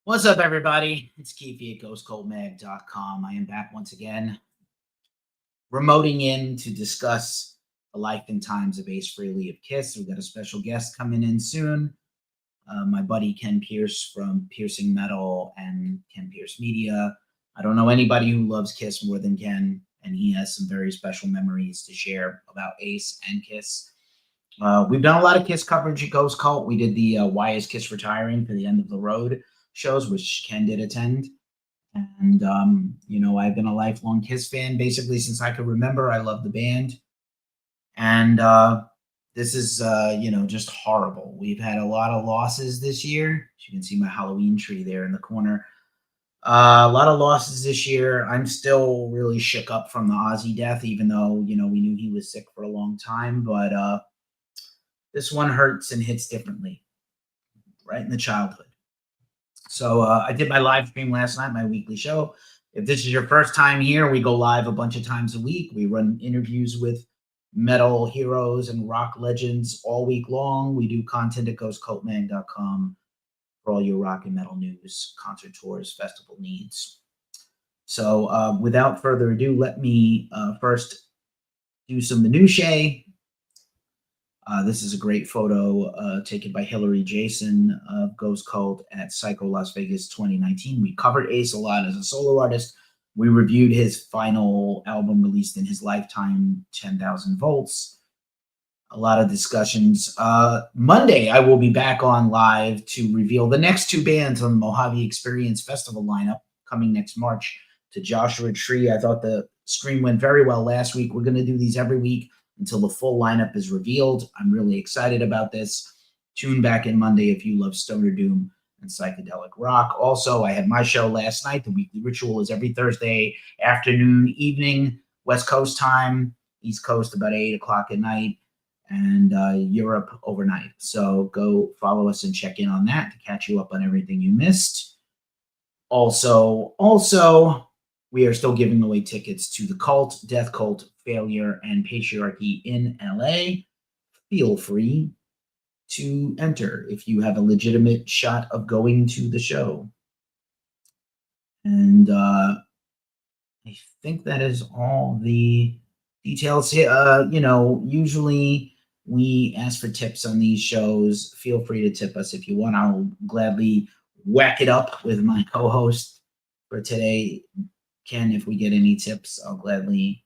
What's up, everybody? It's Keefe at GhostColdMag.com. I am back once again, remoting in to discuss the life and times of Ace Frehley of Kiss. We've got a special guest coming in soon. My buddy Ken Pierce from Piercing Metal and Ken Pierce Media. I don't know anybody who loves Kiss more than Ken, and he has some very special memories to share about Ace and Kiss. We've done a lot of Kiss coverage at Ghost Cult. We did the Why Is Kiss Retiring for the End of the Road shows, which Ken did attend. And, I've been a lifelong Kiss fan basically since I could remember. I love the band. And this is, just horrible. We've had a lot of losses this year. As you can see my Halloween tree there in the corner. A lot of losses this year. I'm still really shook up from the Ozzy death, even though, we knew he was sick for a long time. But this one hurts and hits differently, right in the childhood. So I did my live stream last night, my weekly show. If this is your first time here, we go live a bunch of times a week. We run interviews with metal heroes and rock legends all week long. We do content at GhostColdMag.com for all your rock and metal news, concert tours, festival needs. So without further ado, let me first do some minutiae. This is a great photo taken by Hillary Jason of Ghost Cult at Psycho Las Vegas 2019. We covered Ace a lot as a solo artist. We reviewed his final album released in his lifetime, 10,000 Volts. A lot of discussions. Monday, I will be back on live to reveal the next two bands on the Mojave Experience Festival lineup coming next March to Joshua Tree. I thought the stream went very well last week. We're going to do these every week until the full lineup is revealed. I'm really excited about this. Tune back in Monday if you love stoner doom and psychedelic rock. Also, I had my show last night. The Weekly Ritual is every Thursday afternoon, evening, West Coast time, East Coast about 8 o'clock at night, and Europe overnight. So go follow us and check in on that to catch you up on everything you missed. Also, we are still giving away tickets to the Cult, Death Cult, Failure, and Patriarchy in LA. Feel free to enter if you have a legitimate shot of going to the show. And I think that is all the details. Usually we ask for tips on these shows. Feel free to tip us if you want. I'll gladly whack it up with my co-host for today, Ken. If we get any tips, I'll gladly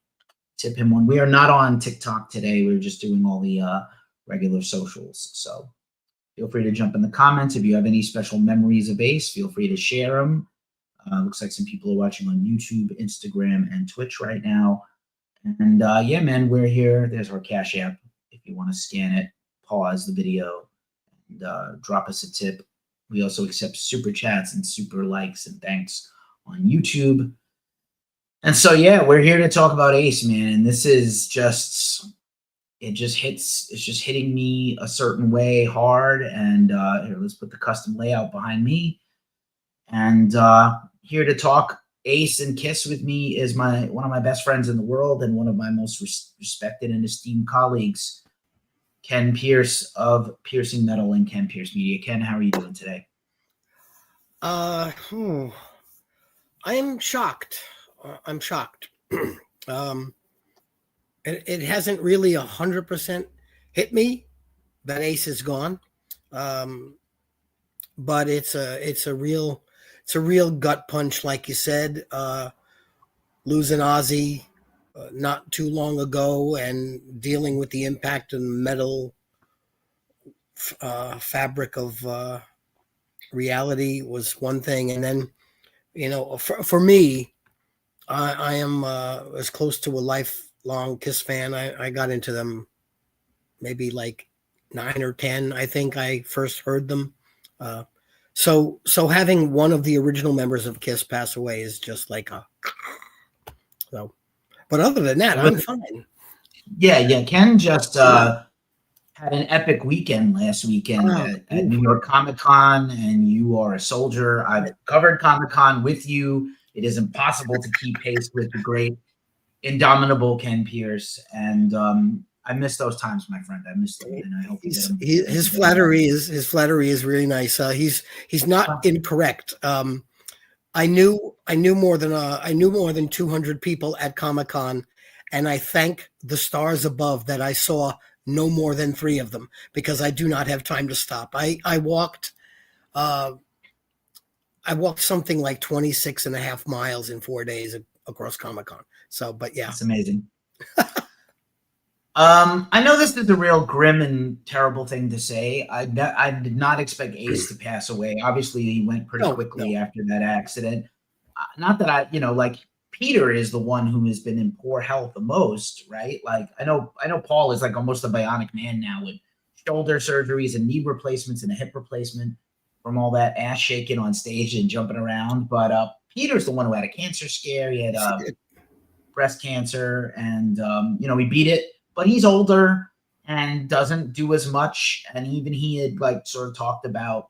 tip him one. We are not on TikTok today. We're just doing all the regular socials. So feel free to jump in the comments. If you have any special memories of Ace, feel free to share them. Looks like some people are watching on YouTube, Instagram, and Twitch right now. And man, we're here. There's our Cash App. If you want to scan it, pause the video, and drop us a tip. We also accept super chats and super likes and thanks on YouTube. And so, we're here to talk about Ace, man. And this is it's just hitting me a certain way hard. And here, let's put the custom layout behind me. And here to talk Ace and Kiss with me is one of my best friends in the world and one of my most respected and esteemed colleagues, Ken Pierce of Piercing Metal and Ken Pierce Media. Ken, how are you doing today? I am shocked. I'm shocked. It hasn't really 100% hit me that Ace is gone, but it's a real gut punch, like you said. Losing Ozzy not too long ago and dealing with the impact of the metal fabric of reality was one thing, and then for me. I am as close to a lifelong Kiss fan. I got into them maybe like 9 or 10. I think I first heard them. So having one of the original members of Kiss pass away is just like so. But other than that, I'm fine. Yeah. Ken just had an epic weekend last weekend at New York Comic Con, and you are a soldier. I've covered Comic Con with you. It is impossible to keep pace with the great, indomitable Ken Pierce. And I miss those times, my friend. I miss them, and I hope his flattery is really nice. He's not incorrect. I knew more than 200 people at Comic-Con, and I thank the stars above that I saw no more than 3 of them, because I do not have time to stop. I walked something like 26 and a half miles in 4 days across Comic-Con. So, but yeah, it's amazing. I know this is a real grim and terrible thing to say. I did not expect Ace to pass away. Obviously, he went pretty quickly after that accident. Not that I, like Peter is the one who has been in poor health the most, right? Like I know Paul is like almost a bionic man now with shoulder surgeries and knee replacements and a hip replacement from all that ass shaking on stage and jumping around. But Peter's the one who had a cancer scare. He had breast cancer, and he beat it. But he's older and doesn't do as much. And even he had like sort of talked about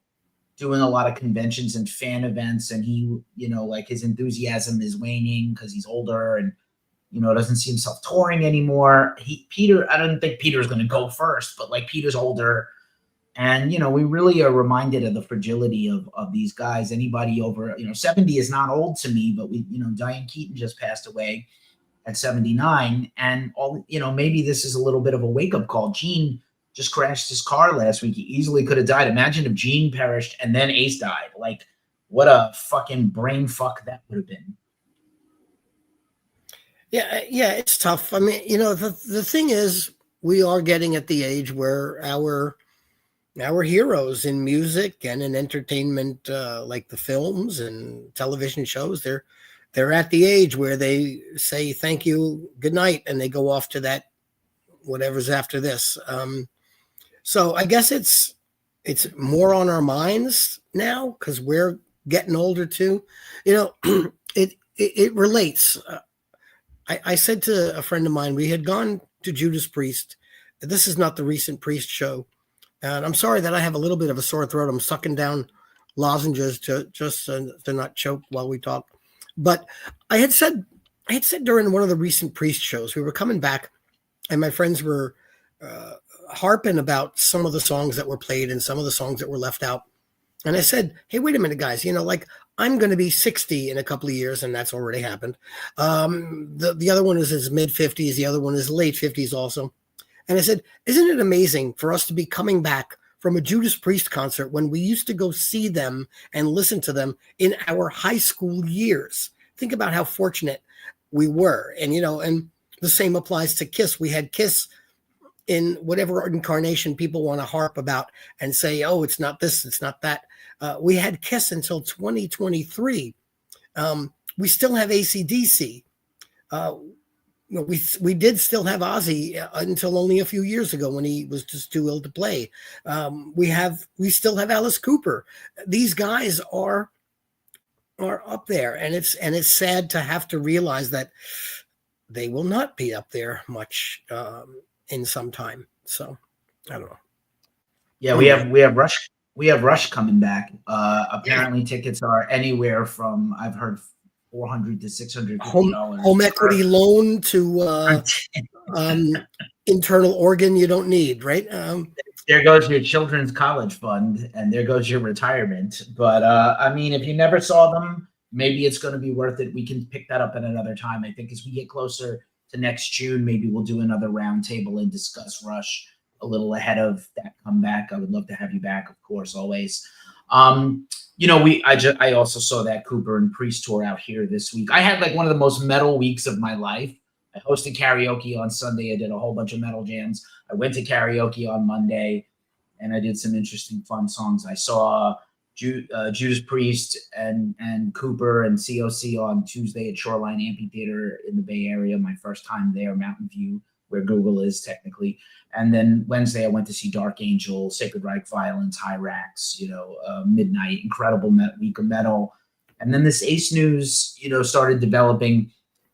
doing a lot of conventions and fan events. And he, like his enthusiasm is waning because he's older and, doesn't see himself touring anymore. I don't think Peter's going to go first, but like Peter's older. And, we really are reminded of the fragility of these guys. Anybody over, 70 is not old to me, but Diane Keaton just passed away at 79, and all maybe this is a little bit of a wake-up call. Gene just crashed his car last week. He easily could have died. Imagine if Gene perished and then Ace died. Like, what a fucking brain fuck that would have been. Yeah, it's tough. I mean, the thing is, we are getting at the age where our heroes in music and in entertainment, like the films and television shows, they're at the age where they say thank you, good night, and they go off to that whatever's after this. So I guess it's more on our minds now because we're getting older too. It relates. I said to a friend of mine, we had gone to Judas Priest. This is not the recent Priest show, and I'm sorry that I have a little bit of a sore throat. I'm sucking down lozenges to not choke while we talk. But I had said during one of the recent Priest shows, we were coming back and my friends were harping about some of the songs that were played and some of the songs that were left out. And I said, hey, wait a minute, guys, like I'm going to be 60 in a couple of years, and that's already happened. The other one is his mid-50s. The other one is late 50s also. And I said, isn't it amazing for us to be coming back from a Judas Priest concert when we used to go see them and listen to them in our high school years? Think about how fortunate we were. And, and the same applies to Kiss. We had Kiss in whatever incarnation people want to harp about and say, oh, it's not this, it's not that. We had Kiss until 2023. We still have AC/DC. We did still have Ozzy until only a few years ago when he was just too ill to play. We still have Alice Cooper. These guys are up there, and it's sad to have to realize that they will not be up there much in some time. So I don't know. Yeah, we have Rush coming back. Apparently tickets are anywhere from, I've heard, $400 to $650. Home equity loan to internal organ you don't need, right? There goes your children's college fund, and there goes your retirement. But I mean, if you never saw them, maybe it's going to be worth it. We can pick that up at another time. I think as we get closer to next June, maybe we'll do another roundtable and discuss Rush a little ahead of that comeback. I would love to have you back, of course, always. I also saw that Cooper and Priest tour out here this week. I had like one of the most metal weeks of my life. I hosted karaoke on Sunday. I did a whole bunch of metal jams. I went to karaoke on Monday, and I did some interesting, fun songs. I saw Judas Priest and Cooper and COC on Tuesday at Shoreline Amphitheater in the Bay Area. My first time there, Mountain View, where Google is technically. And then Wednesday, I went to see Dark Angel, Sacred Reich Violence, Hyrax, Midnight, incredible week of metal. And then this Ace news, started developing.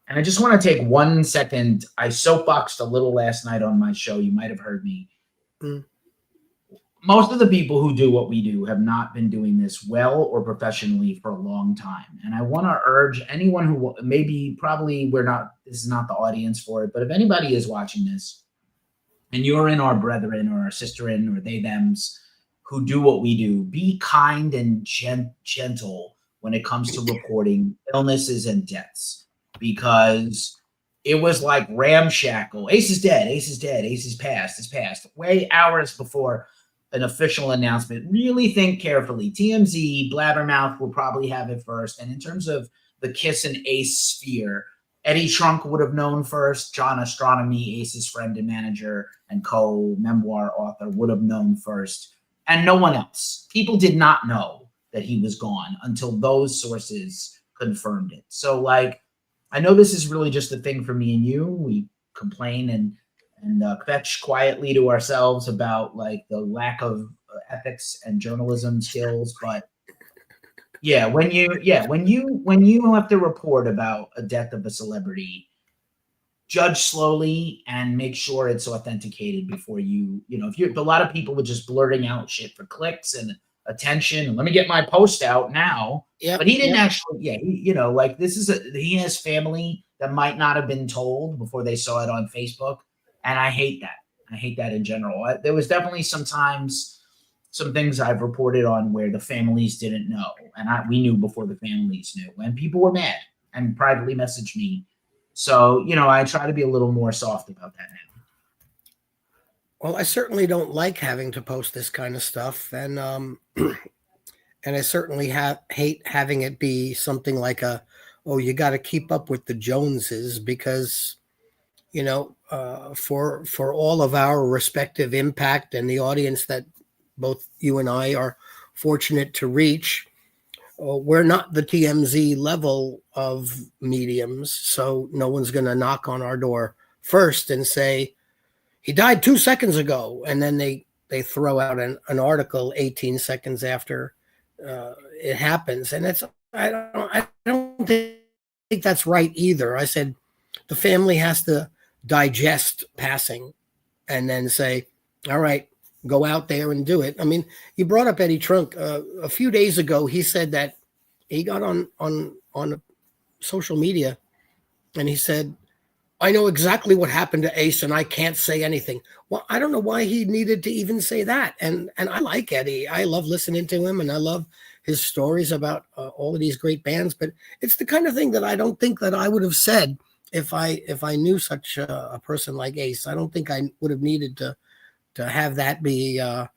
And I just want to take 1 second. I soapboxed a little last night on my show. You might have heard me. Most of the people who do what we do have not been doing this well or professionally for a long time. And I want to urge anyone who this is not the audience for it, but if anybody is watching this, and you're in our brethren or our sisterin or they thems who do what we do, be kind and gentle when it comes to reporting illnesses and deaths, because it was like ramshackle. Ace is dead. Ace is dead. Ace is passed. It's passed. Way hours before an official announcement. Really think carefully. TMZ, Blabbermouth will probably have it first. And in terms of the Kiss and Ace sphere, Eddie Trunk would have known first. John Astronomy, Ace's friend and manager and co-memoir author, would have known first. And no one else. People did not know that he was gone until those sources confirmed it. So, like, I know this is really just a thing for me and you. We complain and kvetch quietly to ourselves about like the lack of ethics and journalism skills, but when you have to report about a death of a celebrity, judge slowly and make sure it's authenticated before if a lot of people were just blurting out shit for clicks and attention. Let me get my post out now. Yeah, but he didn't actually. Yeah, he has family that might not have been told before they saw it on Facebook, and I hate that. I hate that in general. There was definitely some things I've reported on where the families didn't know, and we knew before the families knew, and people were mad and privately messaged me. So I try to be a little more soft about that now. Well, I certainly don't like having to post this kind of stuff, and and I certainly hate having it be something like you got to keep up with the Joneses, because for all of our respective impact and the audience that both you and I are fortunate to reach, we're not the TMZ level of mediums, so no one's going to knock on our door first and say, he died 2 seconds ago, and then they throw out an article 18 seconds after it happens. And I don't think that's right either. I said the family has to digest passing and then say, all right, go out there and do it. I mean, you brought up Eddie Trunk. A few days ago, he said that he got on social media and he said, I know exactly what happened to Ace and I can't say anything. Well, I don't know why he needed to even say that. And I like Eddie. I love listening to him and I love his stories about all of these great bands. But it's the kind of thing that I don't think that I would have said if I knew such a person like Ace. I don't think I would have needed to have that be, I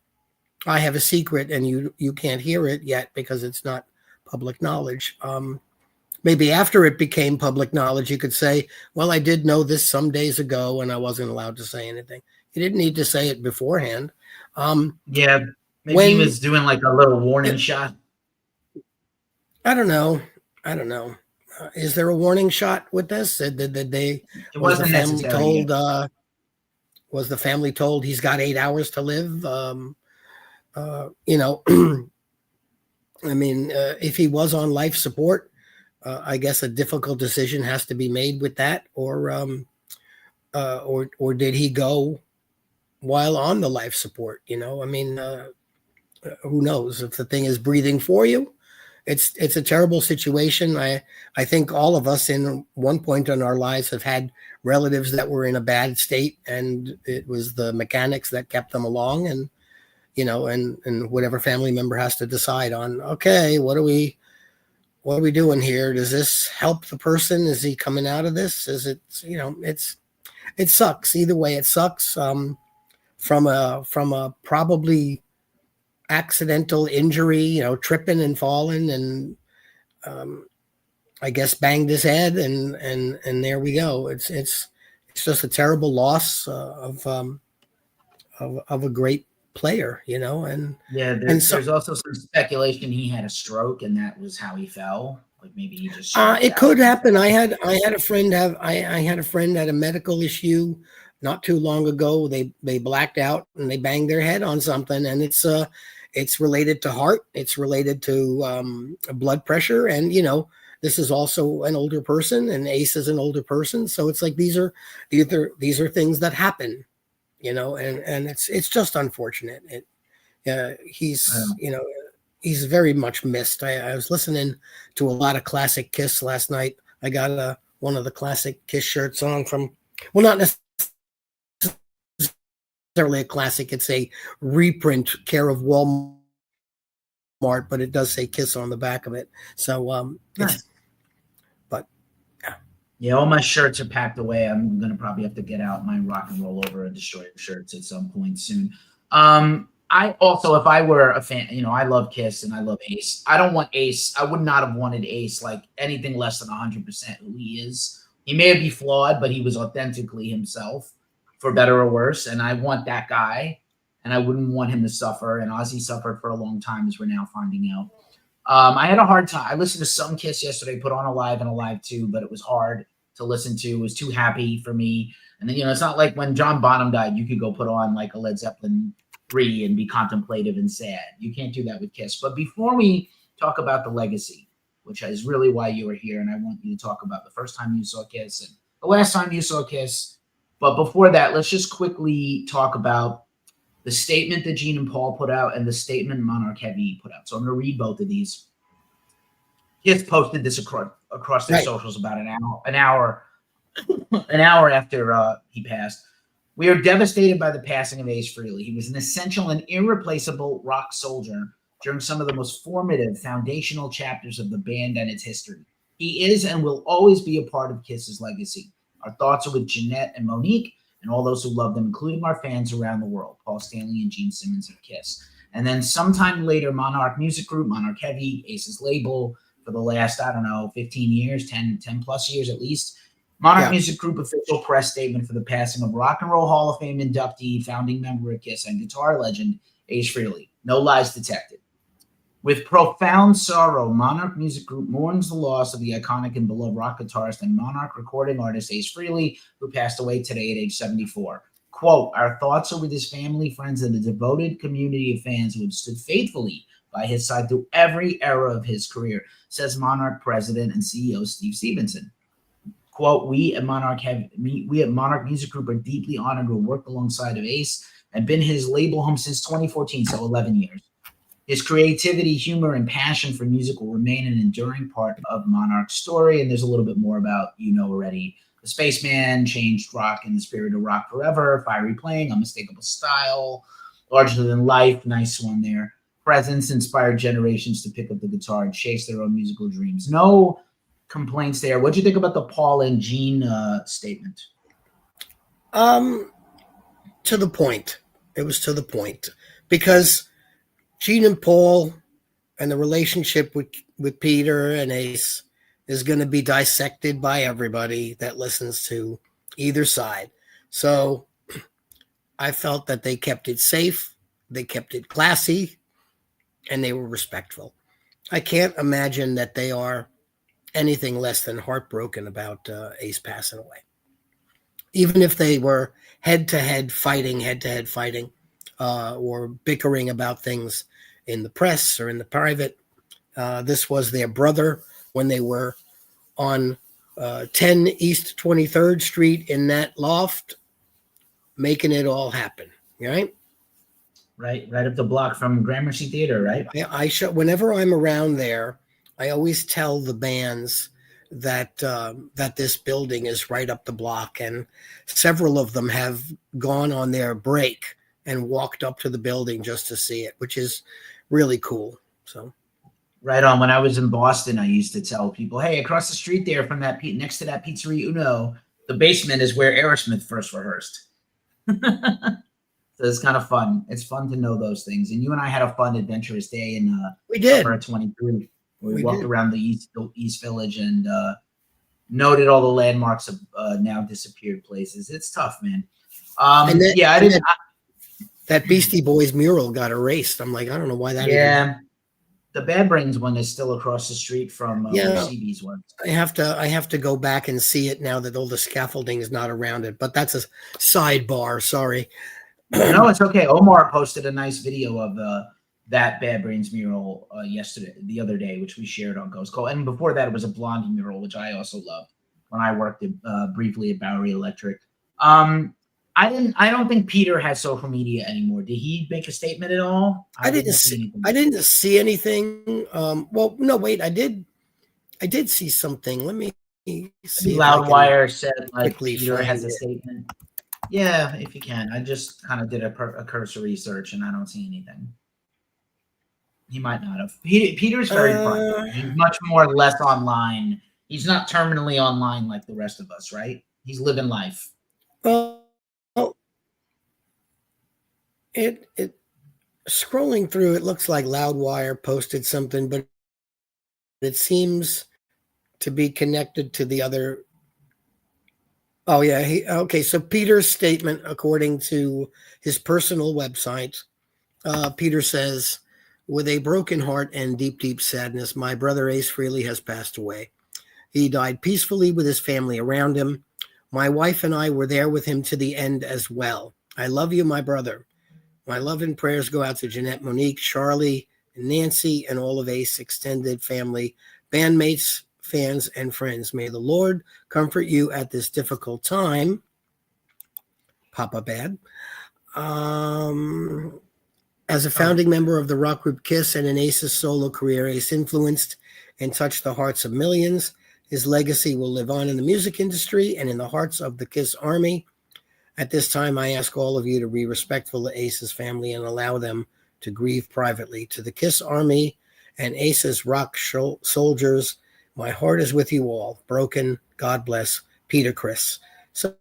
have a secret and you can't hear it yet because it's not public knowledge. Maybe after it became public knowledge, you could say, well, I did know this some days ago and I wasn't allowed to say anything. You didn't need to say it beforehand. Maybe he was doing like a little warning shot. I don't know. Is there a warning shot with this? Did they? Was the family told? Was the family told he's got 8 hours to live? I mean, if he was on life support, I guess a difficult decision has to be made with that, or did he go while on the life support? I mean, who knows? If the thing is breathing for you, it's a terrible situation. I think all of us in one point in our lives have had relatives that were in a bad state, and it was the mechanics that kept them along, and and whatever family member has to decide on, okay, what are we doing here? Does this help the person? Is he coming out of this? Is it, it sucks. Either way, it sucks. From a probably accidental injury, tripping and falling and, I guess banged his head and there we go. It's just a terrible loss of a great player, and there's also some speculation he had a stroke and that was how he fell. Like maybe he just it could happen. I had a friend had a medical issue not too long ago. They blacked out and they banged their head on something, and it's related to heart, it's related to blood pressure, and this is also an older person, and Ace is an older person, so it's like these are things that happen. And it's just unfortunate. He's very much missed. I was listening to a lot of classic Kiss last night. I got one of the classic Kiss shirts on from, well, not necessarily necessarily a classic. It's a reprint, care of Walmart, but it does say Kiss on the back of it. So Nice. but yeah. Yeah, all my shirts are packed away. I'm gonna probably have to get out my Rock and Roll Over and Destroyer shirts at some point soon. I also, if I were a fan, I love Kiss and I love Ace. I don't want Ace. I would not have wanted Ace like anything less than 100% who he is. He may be flawed, but he was authentically himself, for better or worse. And I want that guy, and I wouldn't want him to suffer. And Ozzy suffered for a long time, as we're now finding out. I had a hard time. I listened to some Kiss yesterday, put on a live and a live too, but it was hard to listen to. It was too happy for me. And then, it's not like when John Bonham died, you could go put on like a Led Zeppelin 3 and be contemplative and sad. You can't do that with Kiss. But before we talk about the legacy, which is really why you were here, and I want you to talk about the first time you saw Kiss and the last time you saw Kiss. But before that, let's just quickly talk about the statement that Gene and Paul put out and the statement Monarch Heavy put out. So I'm going to read both of these. Kiss posted this across their socials about an hour after he passed. We are devastated by the passing of Ace Frehley. He was an essential and irreplaceable rock soldier during some of the most formative, foundational chapters of the band and its history. He is and will always be a part of Kiss's legacy. Our thoughts are with Jeanette and Monique and all those who love them, including our fans around the world, Paul Stanley and Gene Simmons of Kiss. And then sometime later, Monarch Music Group, Monarch Heavy, Ace's label, for the last, 15 years, 10 plus years at least, Monarch Music Group official press statement for the passing of Rock and Roll Hall of Fame inductee, founding member of Kiss, and guitar legend Ace Frehley. No lies detected. With profound sorrow, Monarch Music Group mourns the loss of the iconic and beloved rock guitarist and Monarch recording artist Ace Frehley, who passed away today at age 74. Quote, our thoughts are with his family, friends, and the devoted community of fans who have stood faithfully by his side through every era of his career, says Monarch President and CEO Steve Stevenson. Quote, we at Monarch Music Group are deeply honored to have worked alongside of Ace and been his label home since 2014, so 11 years. His creativity, humor, and passion for music will remain an enduring part of Monarch's story. And there's a little bit more about, already. The Spaceman changed rock in the spirit of rock forever. Fiery playing, unmistakable style, larger than life. Nice one there. Presence inspired generations to pick up the guitar and chase their own musical dreams. No complaints there. What'd you think about the Paul and Gene statement? To the point. It was to the point. Because Gene and Paul and the relationship with Peter and Ace is going to be dissected by everybody that listens to either side. So I felt that they kept it safe, they kept it classy, and they were respectful. I can't imagine that they are anything less than heartbroken about Ace passing away. Even if they were head-to-head fighting, or bickering about things in the press or in the private. This was their brother when they were on 10 East 23rd Street in that loft, making it all happen, right? Right up the block from Gramercy Theater, right? Whenever I'm around there, I always tell the bands that this building is right up the block, and several of them have gone on their break and walked up to the building just to see it, which is really cool. So, right on. When I was in Boston, I used to tell people, "Hey, across the street there, from that next to that Pizzeria Uno, the basement is where Aerosmith first rehearsed." So it's kind of fun. It's fun to know those things. And you and I had a fun, adventurous day in we did. Summer of 23. We walked around the East Village and noted all the landmarks of now disappeared places. It's tough, man. That Beastie Boys mural got erased. I'm like, I don't know why that. Yeah, the Bad Brains one is still across the street from where CB's was. I have to go back and see it now that all the scaffolding is not around it. But that's a sidebar. Sorry. No, it's okay. Omar posted a nice video of that Bad Brains mural the other day, which we shared on Ghost Call. And before that, it was a Blondie mural, which I also loved when I worked briefly at Bowery Electric. I don't think Peter has social media anymore. Did he make a statement at all? I didn't see anything. Well, no, wait, I did see something. Let me see. Loudwire said like Peter has a statement. Yeah, if you can. I just kind of did a cursory search, and I don't see anything. He might not have. Peter's very private. He's much more or less online. He's not terminally online like the rest of us, right? He's living life. Well, it scrolling through, it looks like Loudwire posted something, but it seems to be connected to the other. Oh yeah, okay. So Peter's statement, according to his personal website, Peter says, "With a broken heart and deep sadness, my brother Ace Frehley has passed away. He died peacefully with his family around him. My wife and I were there with him to the end as well. I love you, my brother. My love and prayers go out to Jeanette, Monique, Charlie, Nancy, and all of Ace extended family, bandmates, fans, and friends. May the Lord comfort you at this difficult time." Papa Bad. As a founding member of the rock group Kiss and in Ace's solo career, Ace influenced and touched the hearts of millions. His legacy will live on in the music industry and in the hearts of the Kiss Army. At this time, I ask all of you to be respectful to Ace's family and allow them to grieve privately. To the Kiss Army and Ace's rock soldiers, my heart is with you all. Broken, God bless, Peter Criss. So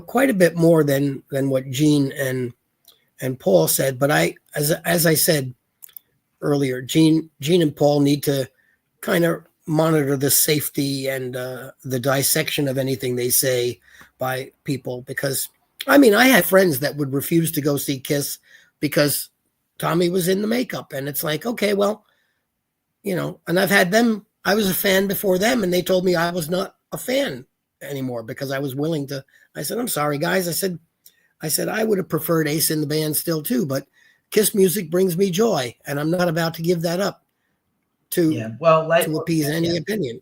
quite a bit more than what Gene and Paul said. But as I said earlier, Gene and Paul need to kind of monitor the safety and the dissection of anything they say by people, because I mean, I had friends that would refuse to go see Kiss because Tommy was in the makeup, and it's like, okay, well, you know, and I've had them. I was a fan before them, and they told me I was not a fan anymore because I was willing to. I said, I'm sorry, guys. I said I would have preferred Ace in the band still too, but Kiss music brings me joy, and I'm not about to give that up to appease any opinion.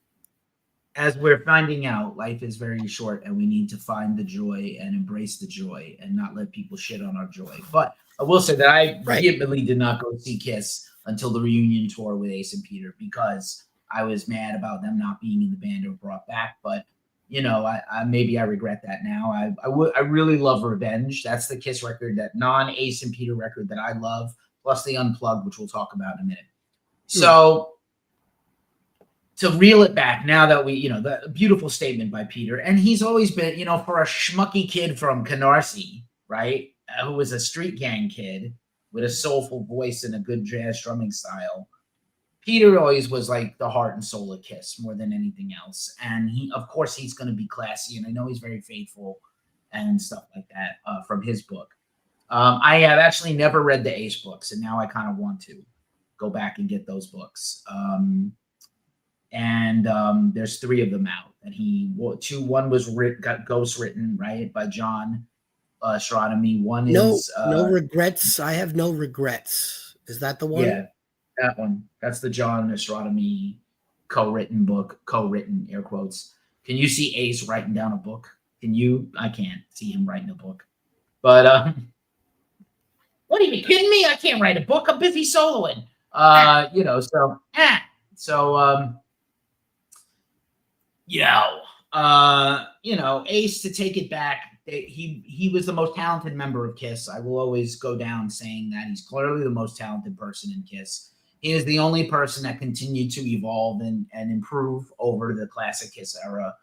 As we're finding out, life is very short, and we need to find the joy and embrace the joy and not let people shit on our joy. But I will say that I vehemently did not go see Kiss until the reunion tour with Ace and Peter, because I was mad about them not being in the band or brought back. But you know, I maybe I regret that now. I really love Revenge. That's the Kiss record, that non-Ace and Peter record that I love, plus the Unplugged, which we'll talk about in a minute. So to reel it back, now that we, you know, the beautiful statement by Peter, and he's always been, you know, for a schmucky kid from Canarsie, right, who was a street gang kid with a soulful voice and a good jazz drumming style, Peter always was like the heart and soul of Kiss more than anything else. And he, of course, he's going to be classy, and I know he's very faithful and stuff like that from his book. I have actually never read the Ace books, and now I kind of want to go back and get those books. And there's 3 of them out, and one was got ghost written, right, by John Astronomy. One is no regrets. I have no regrets. Is that the one? Yeah, that one. That's the John Astronomy co-written book, co-written air quotes. Can you see Ace writing down a book? Can you? I can't see him writing a book. But what are you kidding me? I can't write a book. I'm busy soloing. You know, you know, Ace, to take it back, he was the most talented member of Kiss. I will always go down saying that. He's clearly the most talented person in Kiss. He is the only person that continued to evolve and improve over the classic Kiss era.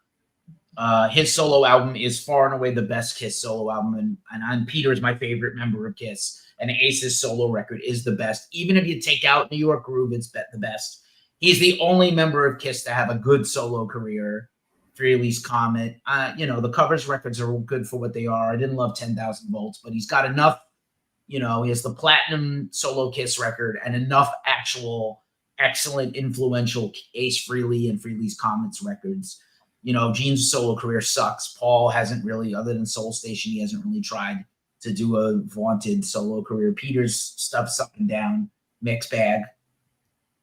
His solo album is far and away the best Kiss solo album, and Peter is my favorite member of Kiss. And Ace's solo record is the best. Even if you take out New York Groove, it's the best. He's the only member of Kiss to have a good solo career. Frehley's Comet. You know, the covers records are good for what they are. I didn't love 10,000 Volts, but he's got enough. You know, he has the platinum solo Kiss record and enough actual excellent, influential Ace Frehley and Frehley's Comets records. You know, Gene's solo career sucks. Paul hasn't really, other than Soul Station, he hasn't really tried to do a vaunted solo career. Peter's stuff's up and down, mixed bag.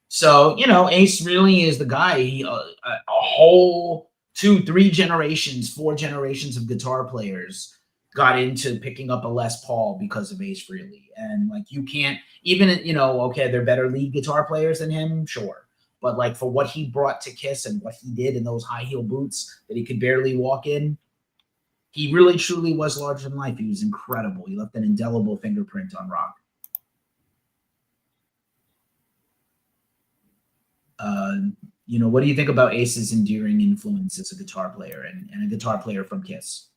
So, you know, Ace really is the guy. A whole 2, 3 generations, 4 generations of guitar players got into picking up a Les Paul because of Ace Frehley. And like, you can't even, you know, okay, they're better lead guitar players than him, sure. But like, for what he brought to Kiss and what he did in those high heel boots that he could barely walk in, he really truly was larger than life. He was incredible. He left an indelible fingerprint on rock. You know, what do you think about Ace's endearing influence as a guitar player and a guitar player from Kiss?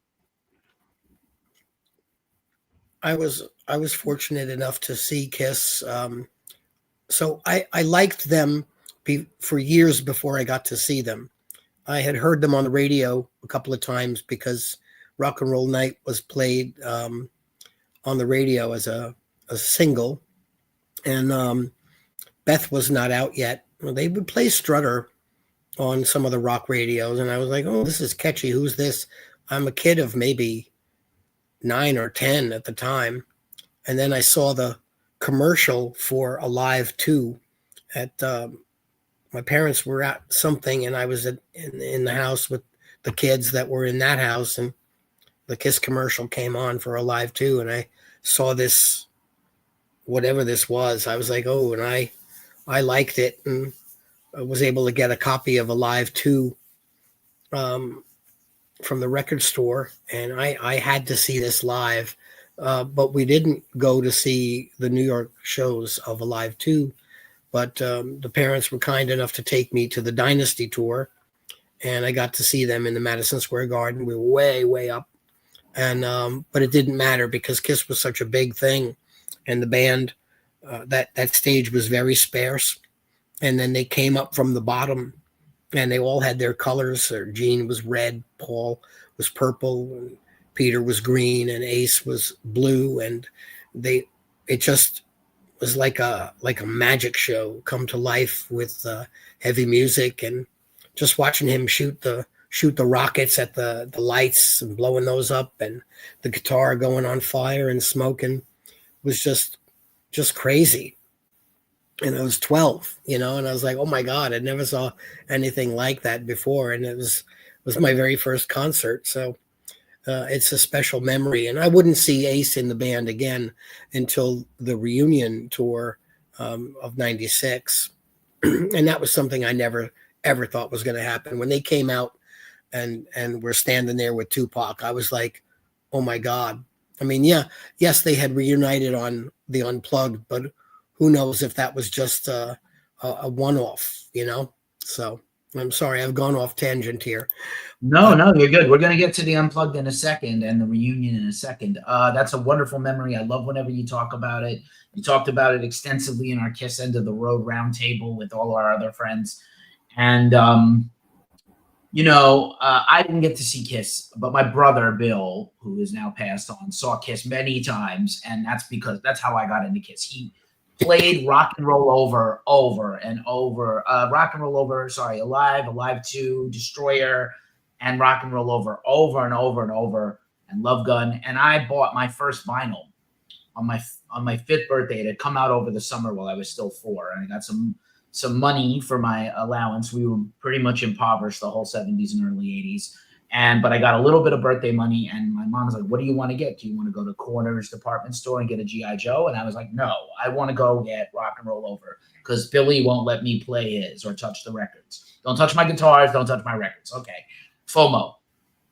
I was fortunate enough to see Kiss. So I liked them for years before I got to see them. I had heard them on the radio a couple of times because Rock and Roll Night was played on the radio as a single, and Beth was not out yet. Well, they would play Strutter on some of the rock radios, and I was like, oh, this is catchy. Who's this? I'm a kid of maybe 9 or 10 at the time. And then I saw the commercial for Alive 2 at my parents were at something, and I was in the house with the kids that were in that house, and the Kiss commercial came on for Alive 2, and I saw this, whatever this was. I was like, oh, and I liked it, and I was able to get a copy of Alive 2 from the record store, and I had to see this live. But we didn't go to see the New York shows of Alive 2, but the parents were kind enough to take me to the Dynasty tour, and I got to see them in the Madison Square Garden. We were way, way up, and but it didn't matter because Kiss was such a big thing, and the band, that stage was very sparse, and then they came up from the bottom, and they all had their colors. Gene was red, Paul was purple, and Peter was green, and Ace was blue, and it just was like a magic show come to life with heavy music, and just watching him shoot the rockets at the lights and blowing those up, and the guitar going on fire and smoking was just crazy. And I was 12, and I was like, oh my God, I never saw anything like that before. And it was my very first concert. So it's a special memory. And I wouldn't see Ace in the band again until the reunion tour of 96. And that was something I never, ever thought was going to happen. When they came out and were standing there with Tupac, I was like, oh my God. I mean, yes, they had reunited on the Unplugged, but who knows if that was just a one-off, So I'm sorry, I've gone off tangent here. No, you're good. We're going to get to the Unplugged in a second and the reunion in a second. That's a wonderful memory. I love whenever you talk about it. You talked about it extensively in our Kiss End of the Road roundtable with all our other friends. And, I didn't get to see Kiss, but my brother, Bill, who is now passed on, saw Kiss many times. And that's how I got into Kiss. He played Rock and Roll over and over. Alive 2, Destroyer, and Rock and Roll over and over and over, and Love Gun. And I bought my first vinyl on my 5th birthday. It had come out over the summer while I was still 4, and I got some money for my allowance. We were pretty much impoverished the whole 70s and early 80s. But I got a little bit of birthday money, and my mom was like, what do you want to get? Do you want to go to Corner's department store and get a G.I. Joe? And I was like, no, I want to go get Rock and Roll Over because Billy won't let me play his or touch the records. Don't touch my guitars. Don't touch my records. Okay. FOMO.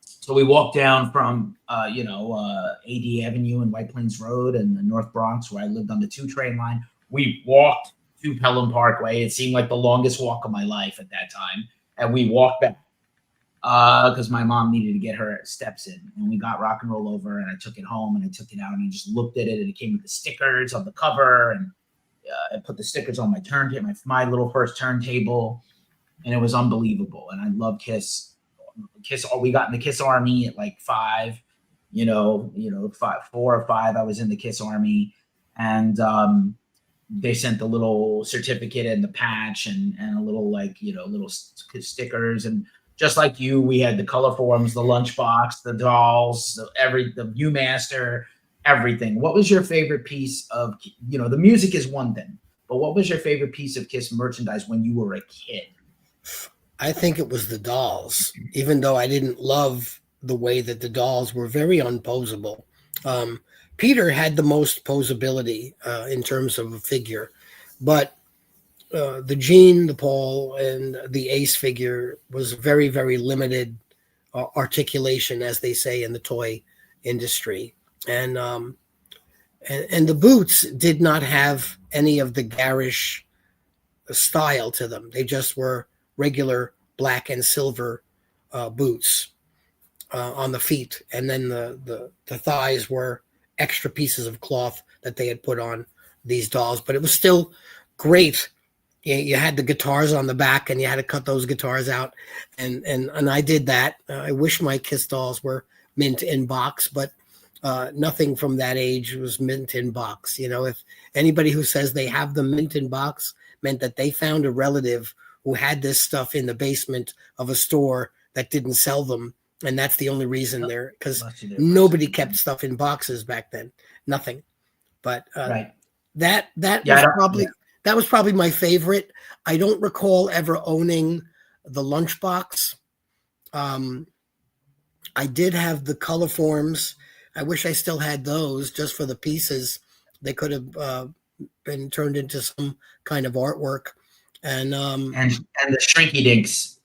So we walked down from, AD Avenue and White Plains Road and the North Bronx, where I lived on the 2 train line. We walked to Pelham Parkway. It seemed like the longest walk of my life at that time. And we walked back because my mom needed to get her steps in. And we got Rock and Roll Over, and I took it home, and I took it out, and I just looked at it, and it came with the stickers on the cover, and I put the stickers on my turntable, my little first turntable, and it was unbelievable. And I love Kiss. We got in the Kiss Army at like 5, 4 or 5. I was in the Kiss Army, and they sent the little certificate and the patch and a little little stickers. And just like you, we had the color forms, the lunchbox, the dolls, the Viewmaster, everything. What was your favorite piece of, the music is one thing, but what was your favorite piece of Kiss merchandise when you were a kid? I think it was the dolls, even though I didn't love the way that the dolls were very unposable. Peter had the most posability in terms of a figure, but the Gene, the Paul, and the Ace figure was very, very limited articulation, as they say in the toy industry. And and the boots did not have any of the garish style to them. They just were regular black and silver boots on the feet, and then the thighs were extra pieces of cloth that they had put on these dolls. But it was still great. You had the guitars on the back, and you had to cut those guitars out, and I did that. I wish my Kiss dolls were mint in box, but nothing from that age was mint in box. You know, if anybody who says they have them mint in box meant that they found a relative who had this stuff in the basement of a store that didn't sell them, and that's the only reason they're, because nobody kept stuff in boxes back then. Nothing. But right. That was probably my favorite. I don't recall ever owning the lunchbox. I did have the color forms. I wish I still had those just for the pieces. They could have been turned into some kind of artwork. And the Shrinky Dinks.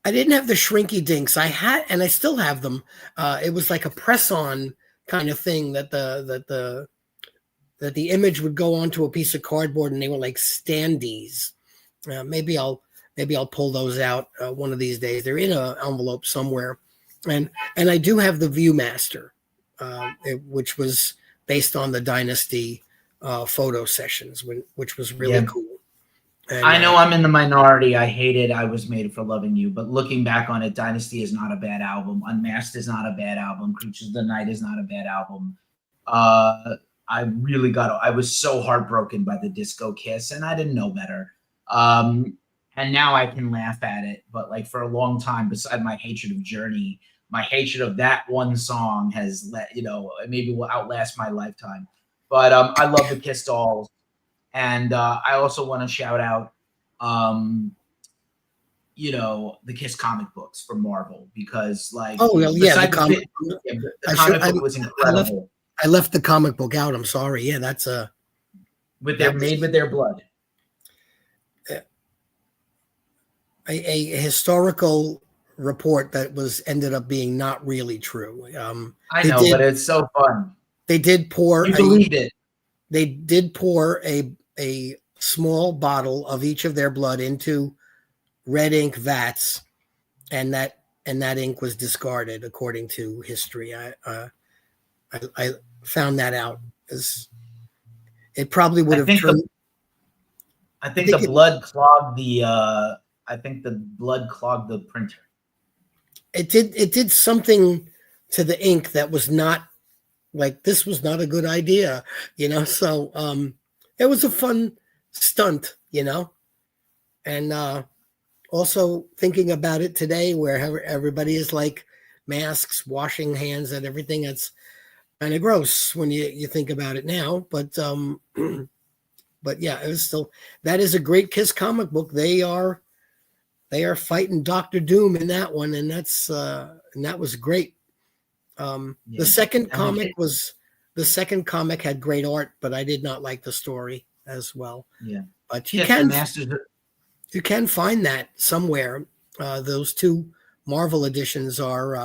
I didn't have the Shrinky Dinks. I had, and I still have them. It was like a press-on kind of thing that the image would go onto a piece of cardboard, and they were like standees. Maybe I'll pull those out one of these days. They're in an envelope somewhere. And I do have the Viewmaster, which was based on the Dynasty photo sessions, which was really cool. And, I know I'm in the minority. I hated I Was Made for Loving You, but looking back on it, Dynasty is not a bad album. Unmasked is not a bad album. Creatures of the Night is not a bad album. I was so heartbroken by the Disco Kiss, and I didn't know better. And now I can laugh at it, but like for a long time, beside my hatred of Journey, my hatred of that one song has maybe will outlast my lifetime. But I love the Kiss dolls. And I also want to shout out, the Kiss comic books from Marvel, because the comic book was incredible. I left the comic book out. I'm sorry. Yeah, that's made with their blood. A historical report that ended up being not really true. I know, but it's so fun. They did pour. You believed it. They did pour a small bottle of each of their blood into red ink vats, and that ink was discarded according to history. I found that out. It probably would have turned. I think the blood clogged the printer. It did something to the ink that was not, like, this was not a good idea, so it was a fun stunt, and also thinking about it today, where everybody is like masks, washing hands, and everything. That's kind of gross when you think about it now, but yeah, it was still, that is a great Kiss comic book. They are fighting Dr. Doom in that one, and that was great. The second comic had great art, but I did not like the story as well. Yeah, but you can find that somewhere. Those two Marvel editions are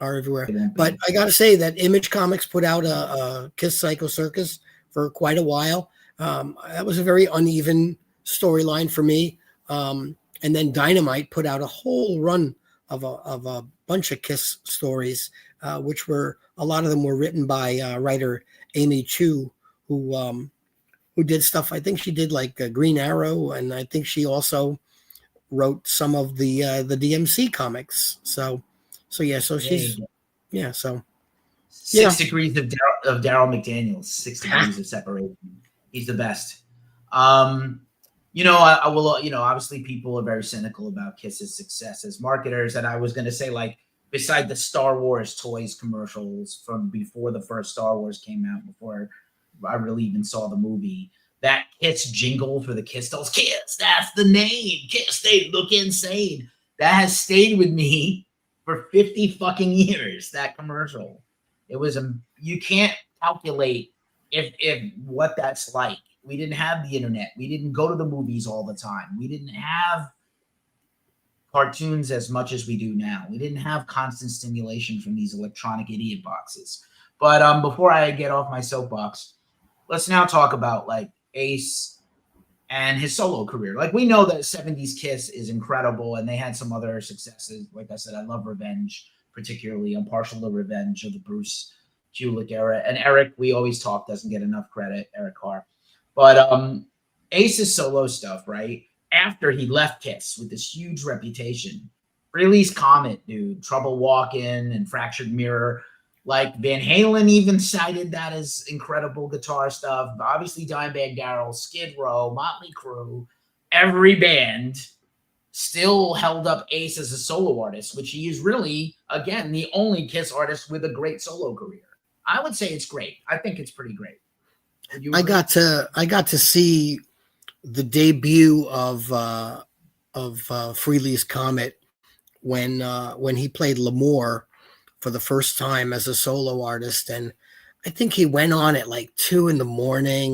everywhere. But I got to say that Image Comics put out a Kiss Psycho Circus for quite a while. That was a very uneven storyline for me. And then Dynamite put out a whole run of a bunch of Kiss stories, which were, a lot of them were written by writer Amy Chu, who did stuff. I think she did like Green Arrow, and I think she also wrote some of the DMC comics. So she's 6 degrees of Daryl McDaniels, 6 degrees of separation. He's the best. I will, obviously people are very cynical about Kiss's success as marketers. And I was going to say, like, beside the Star Wars toys commercials from before the first Star Wars came out, before I really even saw the movie, that Kiss jingle for the Kiss dolls, Kiss, that's the name, Kiss, they look insane. That has stayed with me for 50 fucking years, that commercial. It was, you can't calculate if what that's like. We didn't have the internet. We didn't go to the movies all the time. We didn't have cartoons as much as we do now. We didn't have constant stimulation from these electronic idiot boxes. But before I get off my soapbox, let's now talk about like Ace and his solo career. Like we know that 70s Kiss is incredible and they had some other successes. Like I said, I love Revenge, particularly. I'm partial to Revenge of the Bruce Kulick era. And Eric, we always talk, doesn't get enough credit, Eric Carr. But Ace's solo stuff, right? After he left Kiss with this huge reputation, Frehley's Comet, dude, Trouble Walking and Fractured Mirror. Like Van Halen even cited that as incredible guitar stuff. Obviously, Dimebag Darrell, Skid Row, Motley Crue, every band still held up Ace as a solo artist, which he is really, again, the only Kiss artist with a great solo career. I would say it's great. I think it's pretty great. I got to see the debut of Frehley's Comet when he played L'Amour for the first time as a solo artist, and I think he went on at like 2 a.m,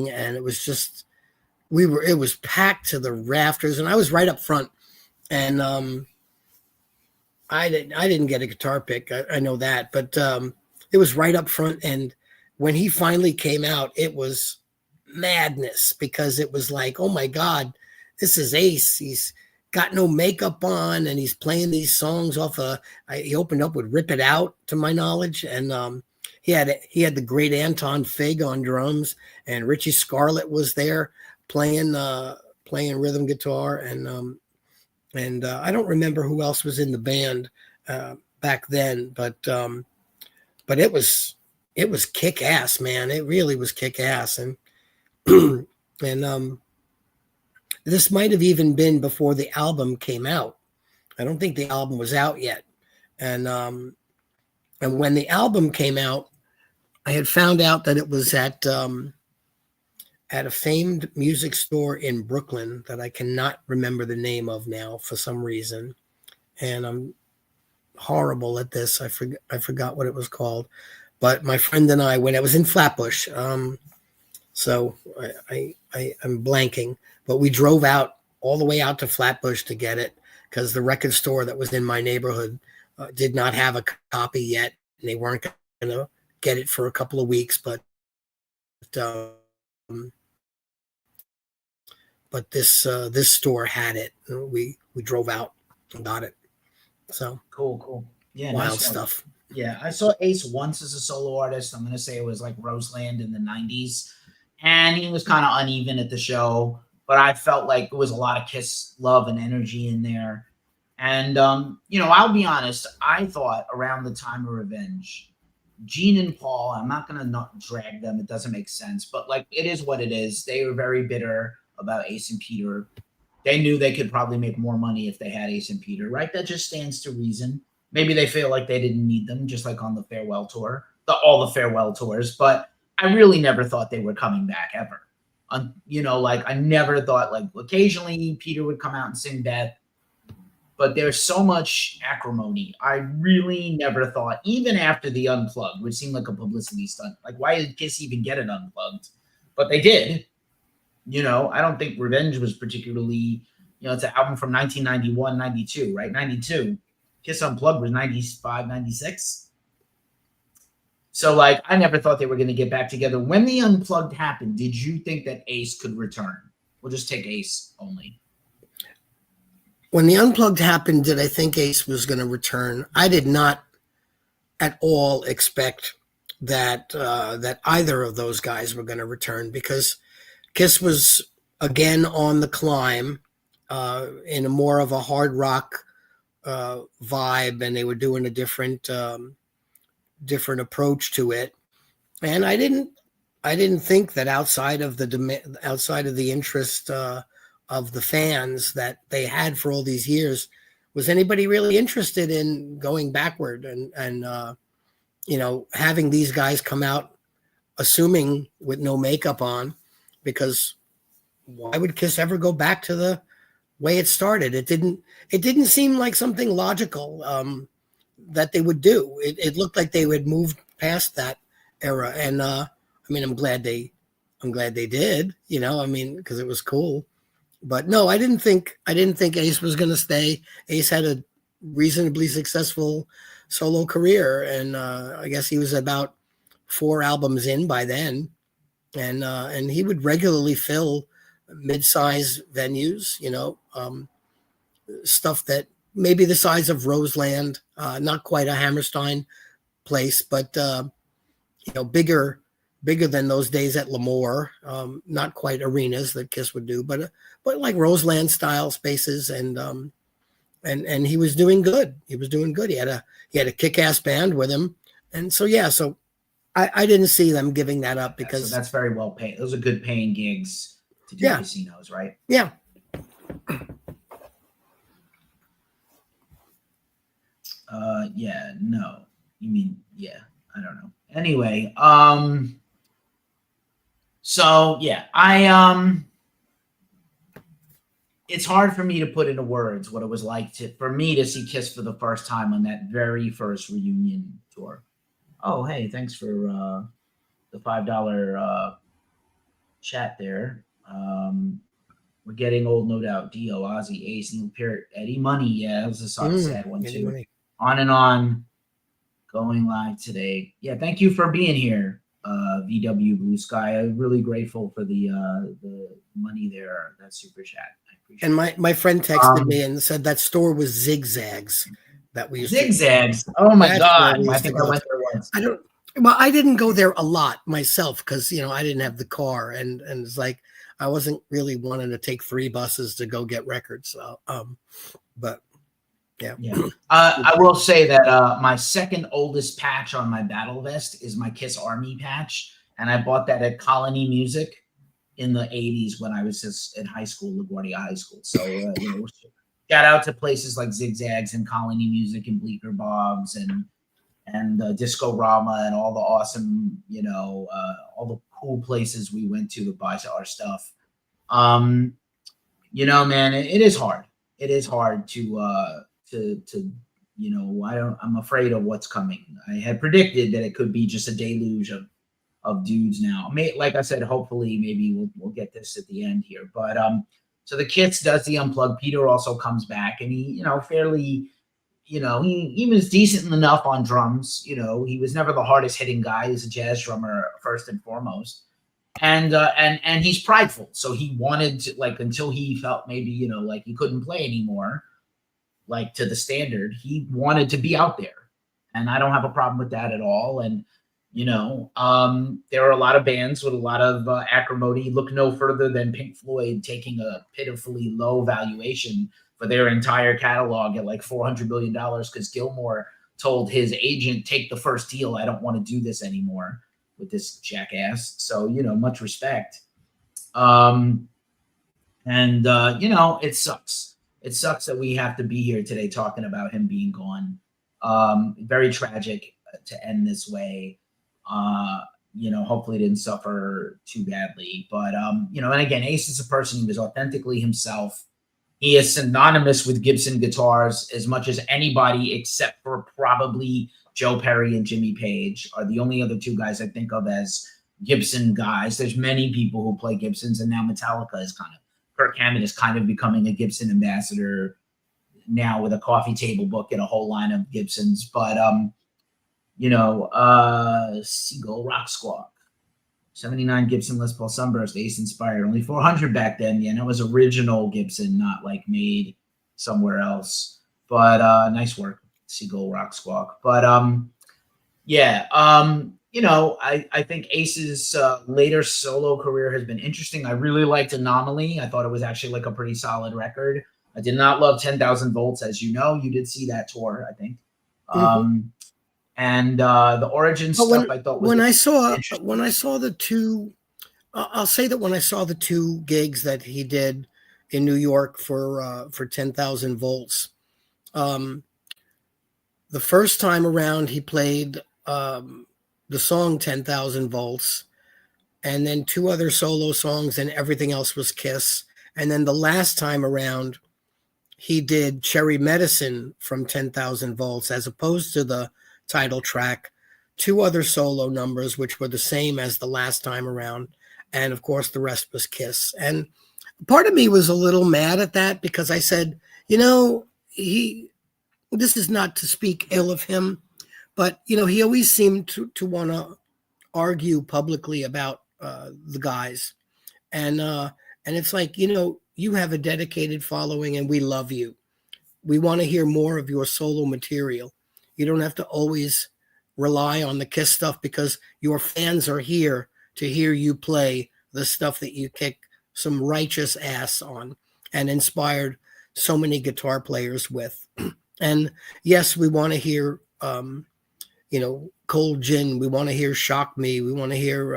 and it was just it was packed to the rafters, and I was right up front, and I didn't get a guitar pick, I know that, but it was right up front, and when he finally came out, it was madness because it was like, oh my God, this is Ace. He's got no makeup on and he's playing these songs off he opened up with Rip It Out, to my knowledge, and he had the great Anton Fig on drums, and Richie Scarlett was there playing rhythm guitar, and I don't remember who else was in the band back then, but it was kick ass, man. It really was kick ass, and and this might have even been before the album came out. I don't think the album was out yet. And when the album came out, I had found out that it was at a famed music store in Brooklyn that I cannot remember the name of now for some reason. And I'm horrible at this. I forgot what it was called. But my friend and I, when I was in Flatbush, so I'm blanking, but we drove out all the way out to Flatbush to get it because the record store that was in my neighborhood did not have a copy yet, and they weren't going to get it for a couple of weeks. But this store had it. We drove out and got it. So cool. Yeah, wild nice stuff. Yeah, I saw Ace once as a solo artist. I'm going to say it was like Roseland in the 90s. And he was kind of uneven at the show, but I felt like it was a lot of Kiss love and energy in there. And, I'll be honest, I thought around the time of Revenge, Gene and Paul, I'm not going to not drag them. It doesn't make sense, but like, it is what it is. They were very bitter about Ace and Peter. They knew they could probably make more money if they had Ace and Peter, right? That just stands to reason. Maybe they feel like they didn't need them, just like on the farewell tour, all the farewell tours. But I really never thought they were coming back ever. I never thought, like, occasionally Peter would come out and sing Beth, but there's so much acrimony. I really never thought, even after the Unplugged, which seemed like a publicity stunt, like, why did Kiss even get it Unplugged? But they did. I don't think Revenge was particularly, it's an album from 1991, 92, right? 92. Kiss Unplugged was 95, 96. So, like, I never thought they were going to get back together. When the Unplugged happened, did you think that Ace could return? We'll just take Ace only. When the Unplugged happened, did I think Ace was going to return? I did not at all expect that that either of those guys were going to return, because Kiss was, again, on the climb in a more of a hard rock vibe, and they were doing a different approach to it, and I didn't think that outside of the interest of the fans that they had for all these years, was anybody really interested in going backward and having these guys come out assuming with no makeup on, because why would Kiss ever go back to the way it started? It didn't seem like something logical that they would do. It looked like they would move past that era, and I'm glad they did, because it was cool. But no, I didn't think Ace was going to stay. Ace had a reasonably successful solo career, and I guess he was about 4 albums in by then, and he would regularly fill mid-size venues, stuff that maybe the size of Roseland, not quite a Hammerstein place, but bigger than those days at Lemoore. Not quite arenas that Kiss would do, but like Roseland style spaces, and he was doing good. He was doing good. He had a kick-ass band with him, and so I didn't see them giving that up because so that's very well paid. Those are good paying gigs to do casinos, right? Yeah. Yeah, no. You mean, yeah, I don't know. Anyway, so yeah, it's hard for me to put into words what it was like for me to see Kiss for the first time on that very first reunion tour. Oh, hey, thanks for the $5 chat there. We're getting old, no doubt. Dio, Ozzy, Ace, Neil Peart, Eddie Money. Yeah, that was a sad one too. Money. On and on, going live today. Yeah, thank you for being here, VW Blue Sky. I'm really grateful for the money there. That super chat. I appreciate. And my friend texted me and said that store was Zigzags. That we used Zigzags. Oh my God! I think I went there once. I didn't go there a lot myself because I didn't have the car, and it's like I wasn't really wanting to take 3 buses to go get records. So, but yeah. I will say that my second oldest patch on my battle vest is my Kiss Army patch, and I bought that at Colony Music in the 80s when I was just in high school, LaGuardia High School. So shout out to places like Zigzags and Colony Music and Bleecker Bob's and Disco Rama and all the awesome, all the cool places we went to buy our stuff. Man, it is hard. It is hard to I'm afraid of what's coming. I had predicted that it could be just a deluge of dudes now. Like I said, hopefully maybe we'll get this at the end here. But so the Kiss does the Unplugged. Peter also comes back, and he, fairly, he was decent enough on drums. He was never the hardest hitting guy. He's a jazz drummer first and foremost. And he's prideful. So he wanted to, until he felt maybe, like he couldn't play anymore, to the standard, he wanted to be out there. And I don't have a problem with that at all. And, there are a lot of bands with a lot of acrimony. Look no further than Pink Floyd taking a pitifully low valuation for their entire catalog at $400 million because Gilmour told his agent, take the first deal. I don't want to do this anymore with this jackass. So, much respect. It sucks. It sucks that we have to be here today talking about him being gone. Very tragic to end this way. Hopefully didn't suffer too badly. But, and again, Ace is a person who was authentically himself. He is synonymous with Gibson guitars as much as anybody except for probably Joe Perry and Jimmy Page are the only other 2 guys I think of as Gibson guys. There's many people who play Gibsons, and now Metallica is Kirk Hammett is kind of becoming a Gibson ambassador now with a coffee table book and a whole line of Gibsons. But, Seagull Rock Squawk, 79 Gibson Les Paul Sunburst, Ace inspired, only 400 back then. Yeah, that was original Gibson, not made somewhere else. But nice work, Seagull Rock Squawk. But I think Ace's later solo career has been interesting. I really liked Anomaly. I thought it was actually a pretty solid record. I did not love 10,000 Volts, as you know. You did see that tour, I think. And the Origin stuff I thought was when I saw the 2, I'll say that when I saw the 2 gigs that he did in New York for 10,000 Volts, the first time around he played the song 10,000 Volts, and then 2 other solo songs, and everything else was Kiss. And then the last time around, he did Cherry Medicine from 10,000 Volts, as opposed to the title track, 2 other solo numbers, which were the same as the last time around. And of course, the rest was Kiss. And Part of me was a little mad at that because I said, you know, this is not to speak ill of him, but you know, he always seemed to want to argue publicly about the guys, and it's like, you know, you have a dedicated following, and we love you. We want to hear more of your solo material. You don't have to always rely on the Kiss stuff because your fans are here to hear you play the stuff that you kick some righteous ass on and inspired so many guitar players with. And yes, we want to hear, you know, Cold Gin. We want to hear Shock Me. We want to hear,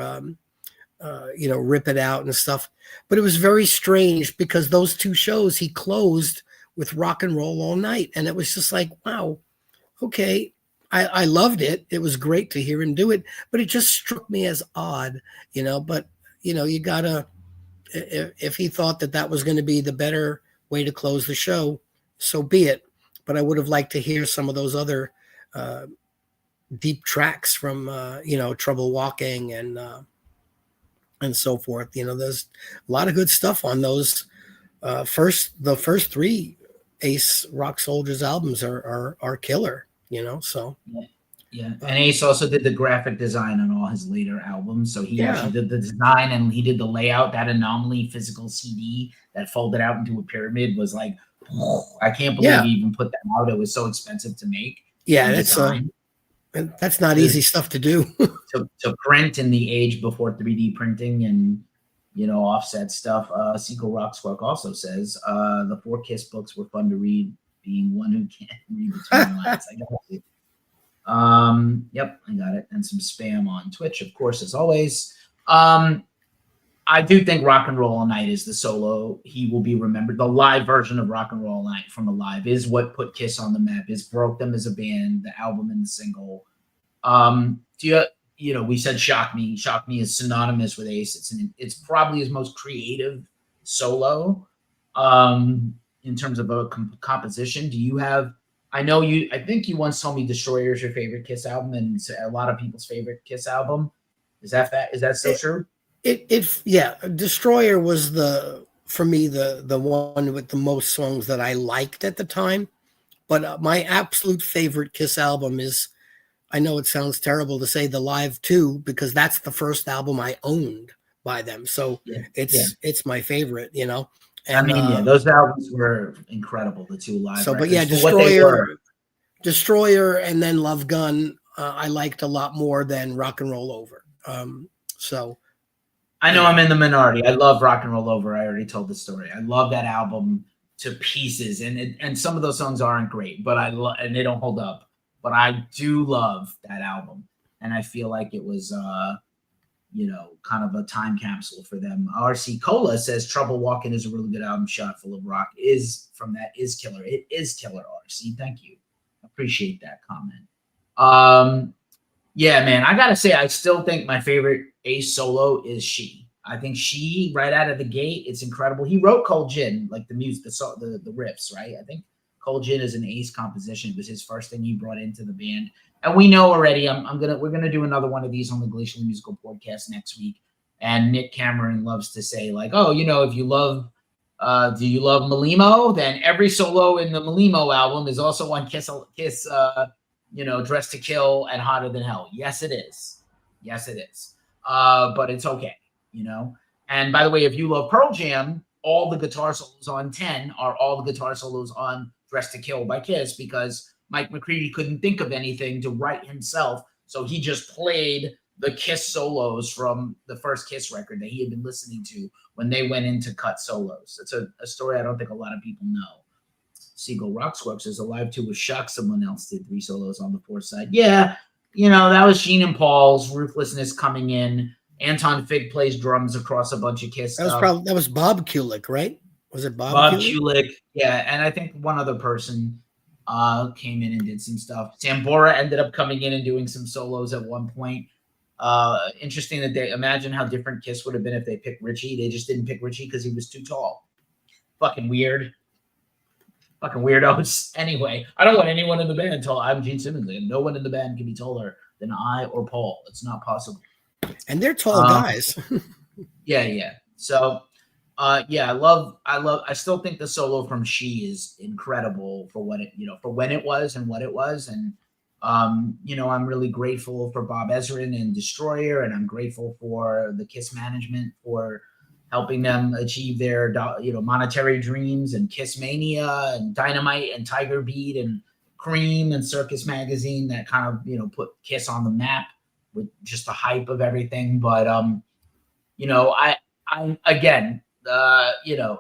you know, Rip It Out and stuff. But it was very strange because those two shows he closed with Rock and Roll All Night. And it was just like, wow, okay. I loved it. It was great to hear him do it, but it just struck me as odd, you know. But, you know, you got to, if he thought that that was going to be the better way to close the show, so be it. But I would have liked to hear some of those other deep tracks from, you know, Trouble Walking and so forth. You know, there's a lot of good stuff on those. The first three Ace Rock Soldiers albums are killer, you know. So yeah. And Ace also did the graphic design on all his later albums. So he actually did the design and he did the layout. That Anomaly physical CD that folded out into a pyramid was like, I can't believe he even put that out. It was so expensive to make. Yeah, that's not easy stuff to do. to print in the age before 3D printing and, you know, offset stuff. Siegel Rockspark also says the 4 Kiss books were fun to read, being one who can't read between the lines. I got it. Yep, I got it. And some spam on Twitch, of course, as always. I do think Rock and Roll All Night is the solo. He will be remembered. The live version of Rock and Roll All Night from Alive is what put Kiss on the map, is broke them as a band, the album and the single. You know, we said Shock Me. Shock Me is synonymous with Ace. It's probably his most creative solo in terms of a composition. Do you have, I think you once told me Destroyer is your favorite Kiss album and a lot of people's favorite Kiss album. Is that still true? Yeah, Destroyer was for me the one with the most songs that I liked at the time. But my absolute favorite Kiss album is, I know it sounds terrible to say, the Live 2, because that's the first album I owned by them. So it's my favorite, you know. And, I mean, those albums were incredible, the 2 live so, records. But yeah, Destroyer and then Love Gun, I liked a lot more than Rock and Roll Over. So I know I'm in the minority. I love Rock and Roll Over. I already told the story. I love that album to pieces, and some of those songs aren't great, but and they don't hold up. But I do love that album, and I feel like it was, you know, kind of a time capsule for them. RC Cola says Trouble Walking is a really good album. Shot Full of Rock is killer. It is killer. RC, thank you. Appreciate that comment. Yeah, man, I gotta say, I still think my favorite Ace solo is She. I think She, right out of the gate, it's incredible. He wrote Cold Gin, like the music, the riffs, right? I think Cold Gin is an Ace composition. It was his first thing he brought into the band. And we know already, we're gonna do another one of these on the Glacial Musical Podcast next week. And Nick Cameron loves to say, like, oh, you know, if you love, do you love Malimo? Then every solo in the Malimo album is also on Kiss, you know, Dressed to Kill and Hotter Than Hell. Yes, it is. Yes, it is. But it's okay, you know. And by the way, if you love Pearl Jam, all the guitar solos on 10 are all the guitar solos on Dressed to Kill by Kiss, because Mike McCready couldn't think of anything to write himself. So he just played the Kiss solos from the first Kiss record that he had been listening to when they went in to cut solos. It's a story I don't think a lot of people know. Siegel Rocksworks is Alive 2 with Shock. Someone else did 3 solos on the 4th side. Yeah, you know, that was Sheen and Paul's Ruthlessness coming in. Anton Fig plays drums across a bunch of Kiss stuff. That was Bob Kulick, right? Was it Bob Kulick? Yeah, and I think one other person came in and did some stuff. Tambora ended up coming in and doing some solos at one point. Interesting that they imagine how different Kiss would have been if they picked Richie. They just didn't pick Richie because he was too tall. Fucking weird. Fucking weirdos. Anyway, I don't want anyone in the band tall. I'm Gene Simmons, and no one in the band can be taller than I or Paul. It's not possible. And they're tall guys. Yeah. So, Yeah, I still think the solo from She is incredible for what it, for when it was and what it was. And, I'm really grateful for Bob Ezrin and Destroyer, and I'm grateful for the Kiss management for helping them achieve their, monetary dreams, and Kiss Mania and Dynamite and Tiger Beat and Cream and Circus Magazine that kind of, put Kiss on the map with just the hype of everything. But, I'm again,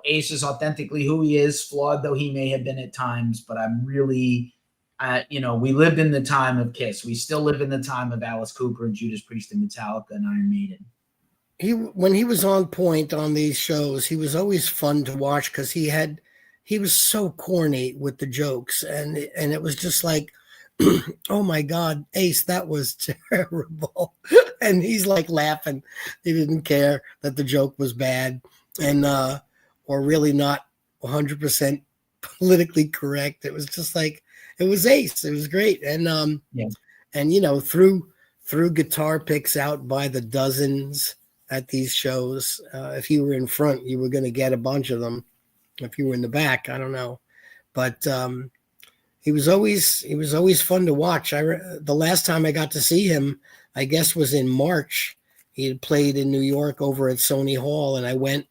Ace is authentically who he is, flawed though he may have been at times. But I'm really, we lived in the time of Kiss. We still live in the time of Alice Cooper and Judas Priest and Metallica and Iron Maiden. When he was on point on these shows, he was always fun to watch because he was so corny with the jokes, and it was just like, oh my God, Ace, that was terrible. And he's like laughing. He didn't care that the joke was bad and or really not 100% politically correct. It was just like, it was Ace. It was great. And and through guitar picks out by the dozens at these shows. If you were in front, you were going to get a bunch of them. If you were in the back, I don't know. But he was always fun to watch. The last time I got to see him, I guess, was in March. He had played in New York over at Sony Hall, and I went,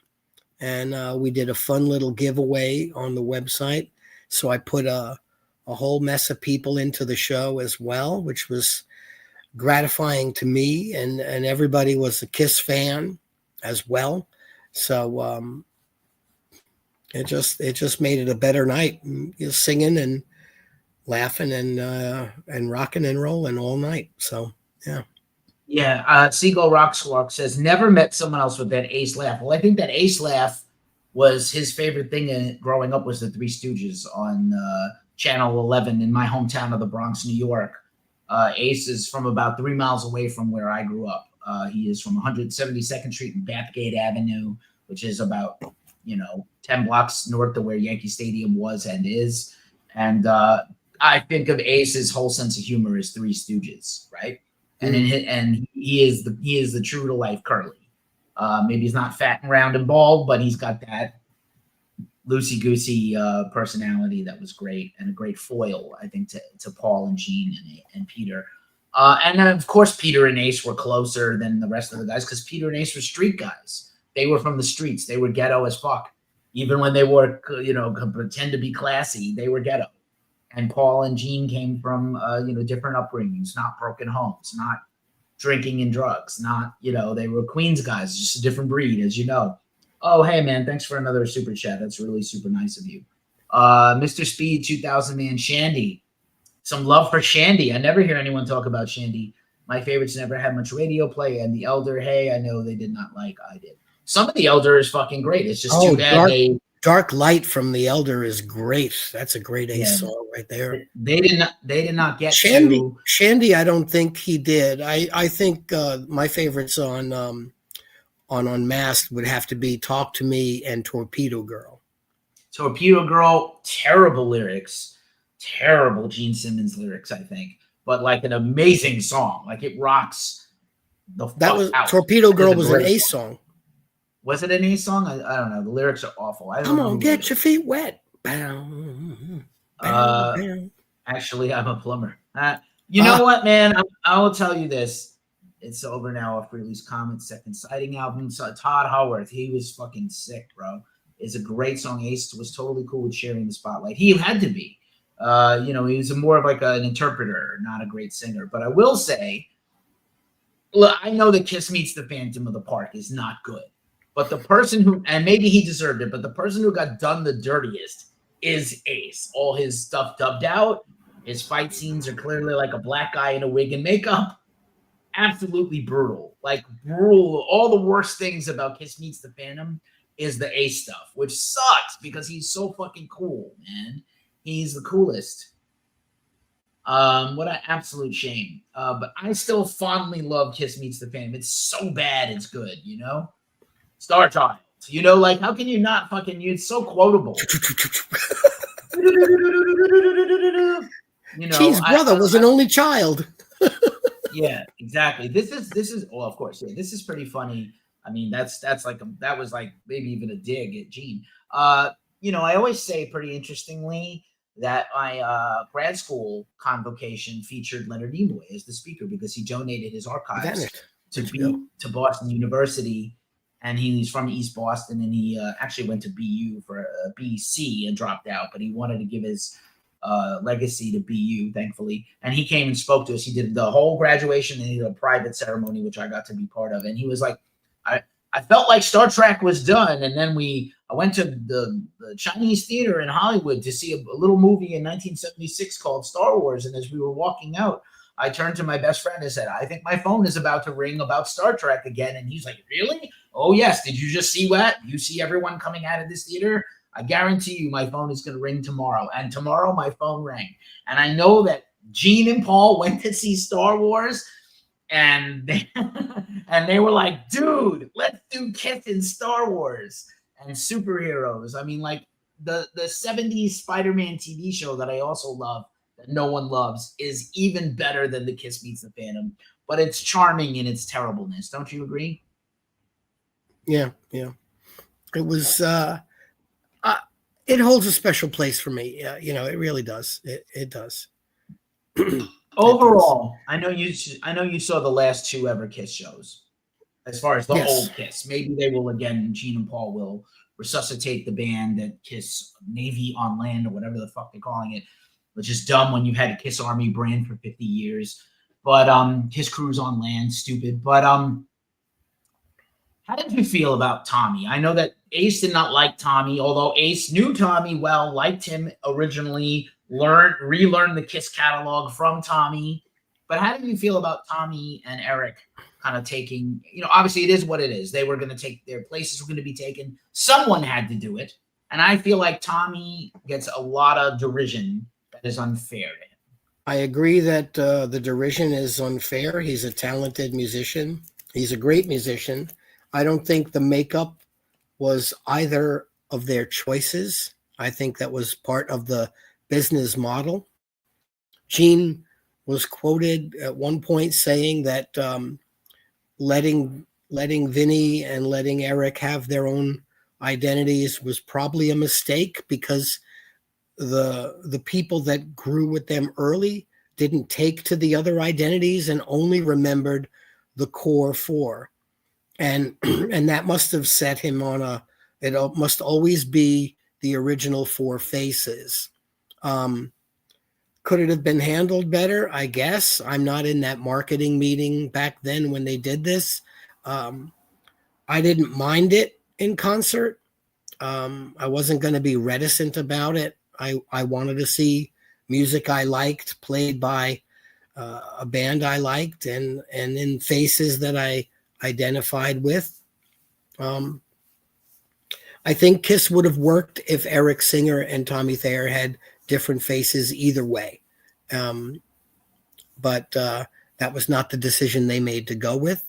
and we did a fun little giveaway on the website. So I put a whole mess of people into the show as well, which was gratifying to me, and everybody was a Kiss fan as well. So it just made it a better night. You're singing and laughing and rocking and rolling all night. So yeah. Yeah, Seagull Rock Squawk says, never met someone else with that Ace laugh. Well, I think that Ace laugh was his favorite thing growing up was the Three Stooges on Channel 11 in my hometown of the Bronx, New York. Ace is from about 3 miles away from where I grew up. He is from 172nd Street and Bathgate Avenue, which is about, 10 blocks north of where Yankee Stadium was and is. And I think of Ace's whole sense of humor as Three Stooges, right? And he is the true to life Curly. Maybe he's not fat and round and bald, but he's got that loosey goosey personality that was great, and a great foil, I think, to Paul and Gene and Peter. And then, of course, Peter and Ace were closer than the rest of the guys because Peter and Ace were street guys. They were from the streets. They were ghetto as fuck. Even when they were, could pretend to be classy, they were ghetto. And Paul and Gene came from, different upbringings, not broken homes, not drinking and drugs, not, they were Queens guys, just a different breed, as you know. Oh, hey, man, thanks for another super chat. That's really super nice of you. Mr. Speed 2000 man, Shandy. Some love for Shandy. I never hear anyone talk about Shandy. My favorites never had much radio play. And The Elder, hey, I know they did not like. I did. Some of The Elder is fucking great. It's just too bad Dark Light from The Elder is great. That's a great Ace song right there. They did not get Shandy, I don't think he did. I think my favorites on Unmasked would have to be Talk to Me and Torpedo Girl. Torpedo Girl, terrible lyrics. Terrible Gene Simmons lyrics, I think. But like an amazing song. Like it rocks the fuck out. Torpedo Girl was an Ace song. Was it an Ace song? I don't know. The lyrics are awful. Come on, get your feet wet. Actually, I'm a plumber. You know what, man? I will tell you this. It's over now. Off Frehley's Comet Second Sighting album. So Todd Haworth, he was fucking sick, bro. It's a great song. Ace was totally cool with sharing the spotlight. He had to be. He was more of like an interpreter, not a great singer. But I will say, look, I know that Kiss Meets the Phantom of the Park is not good. But the person who, and maybe he deserved it, but the person who got done the dirtiest is Ace. All his stuff dubbed out. His fight scenes are clearly like a black guy in a wig and makeup. Absolutely brutal. Like brutal. All the worst things about Kiss Meets the Phantom is the Ace stuff, which sucks because he's so fucking cool, man. He's the coolest. What an absolute shame. But I still fondly love Kiss Meets the Phantom. It's so bad it's good, Star Child. Like, how can you not fucking use it's so quotable? Cheese brother was an only child. Yeah, exactly. This is well, of course, yeah. This is pretty funny. I mean, that was like maybe even a dig at Gene. You know, I always say pretty interestingly that my grad school convocation featured Leonard Nimoy as the speaker because he donated his He archives vanished. Where'd you go? to Boston University, and he's from East Boston, and he actually went to BU for BC and dropped out, but he wanted to give his legacy to BU, thankfully. And he came and spoke to us. He did the whole graduation and he did a private ceremony, which I got to be part of. And he was like, I felt like Star Trek was done. And then I went to the Chinese theater in Hollywood to see a little movie in 1976 called Star Wars. And as we were walking out, I turned to my best friend and said, I think my phone is about to ring about Star Trek again. And he's like, really? Oh, yes. Did you just see what? You see everyone coming out of this theater? I guarantee you my phone is going to ring tomorrow. And tomorrow my phone rang. And I know that Gene and Paul went to see Star Wars, and they were like, dude, let's do Kiss in Star Wars and superheroes. I mean, like the 70s Spider-Man TV show that I also love, that no one loves, is even better than the Kiss Meets the Phantom, but it's charming in its terribleness. Don't you agree? Yeah. It was it holds a special place for me. You know, it really does. It does. Overall, I know you saw the last 2 ever Kiss shows. As far as the old Kiss, maybe they will again. Gene and Paul will resuscitate the band at Kiss Navy on Land or whatever the fuck they're calling it, which is dumb when you've had a Kiss Army brand for 50 years. But Kiss Cruise on Land, stupid. But how did you feel about Tommy? I know that Ace did not like Tommy, although Ace knew Tommy well, liked him originally, relearned the Kiss catalog from Tommy. But how did you feel about Tommy and Eric kind of taking, you know, obviously it is what it is. They were going to take, their places were going to be taken. Someone had to do it. And I feel like Tommy gets a lot of derision that is unfair to him. I agree that the derision is unfair. He's a talented musician. He's a great musician. I don't think the makeup was either of their choices. I think that was part of the business model. Gene was quoted at one point saying that letting Vinny and letting Eric have their own identities was probably a mistake because the people that grew with them early didn't take to the other identities and only remembered the core 4. And that must have set him on it must always be the original 4 faces. Could it have been handled better? I guess. I'm not in that marketing meeting back then when they did this. I didn't mind it in concert. I wasn't going to be reticent about it. I wanted to see music I liked played by a band I liked and in faces that I identified with. I think Kiss would have worked if Eric Singer and Tommy Thayer had different faces either way. But that was not the decision they made to go with.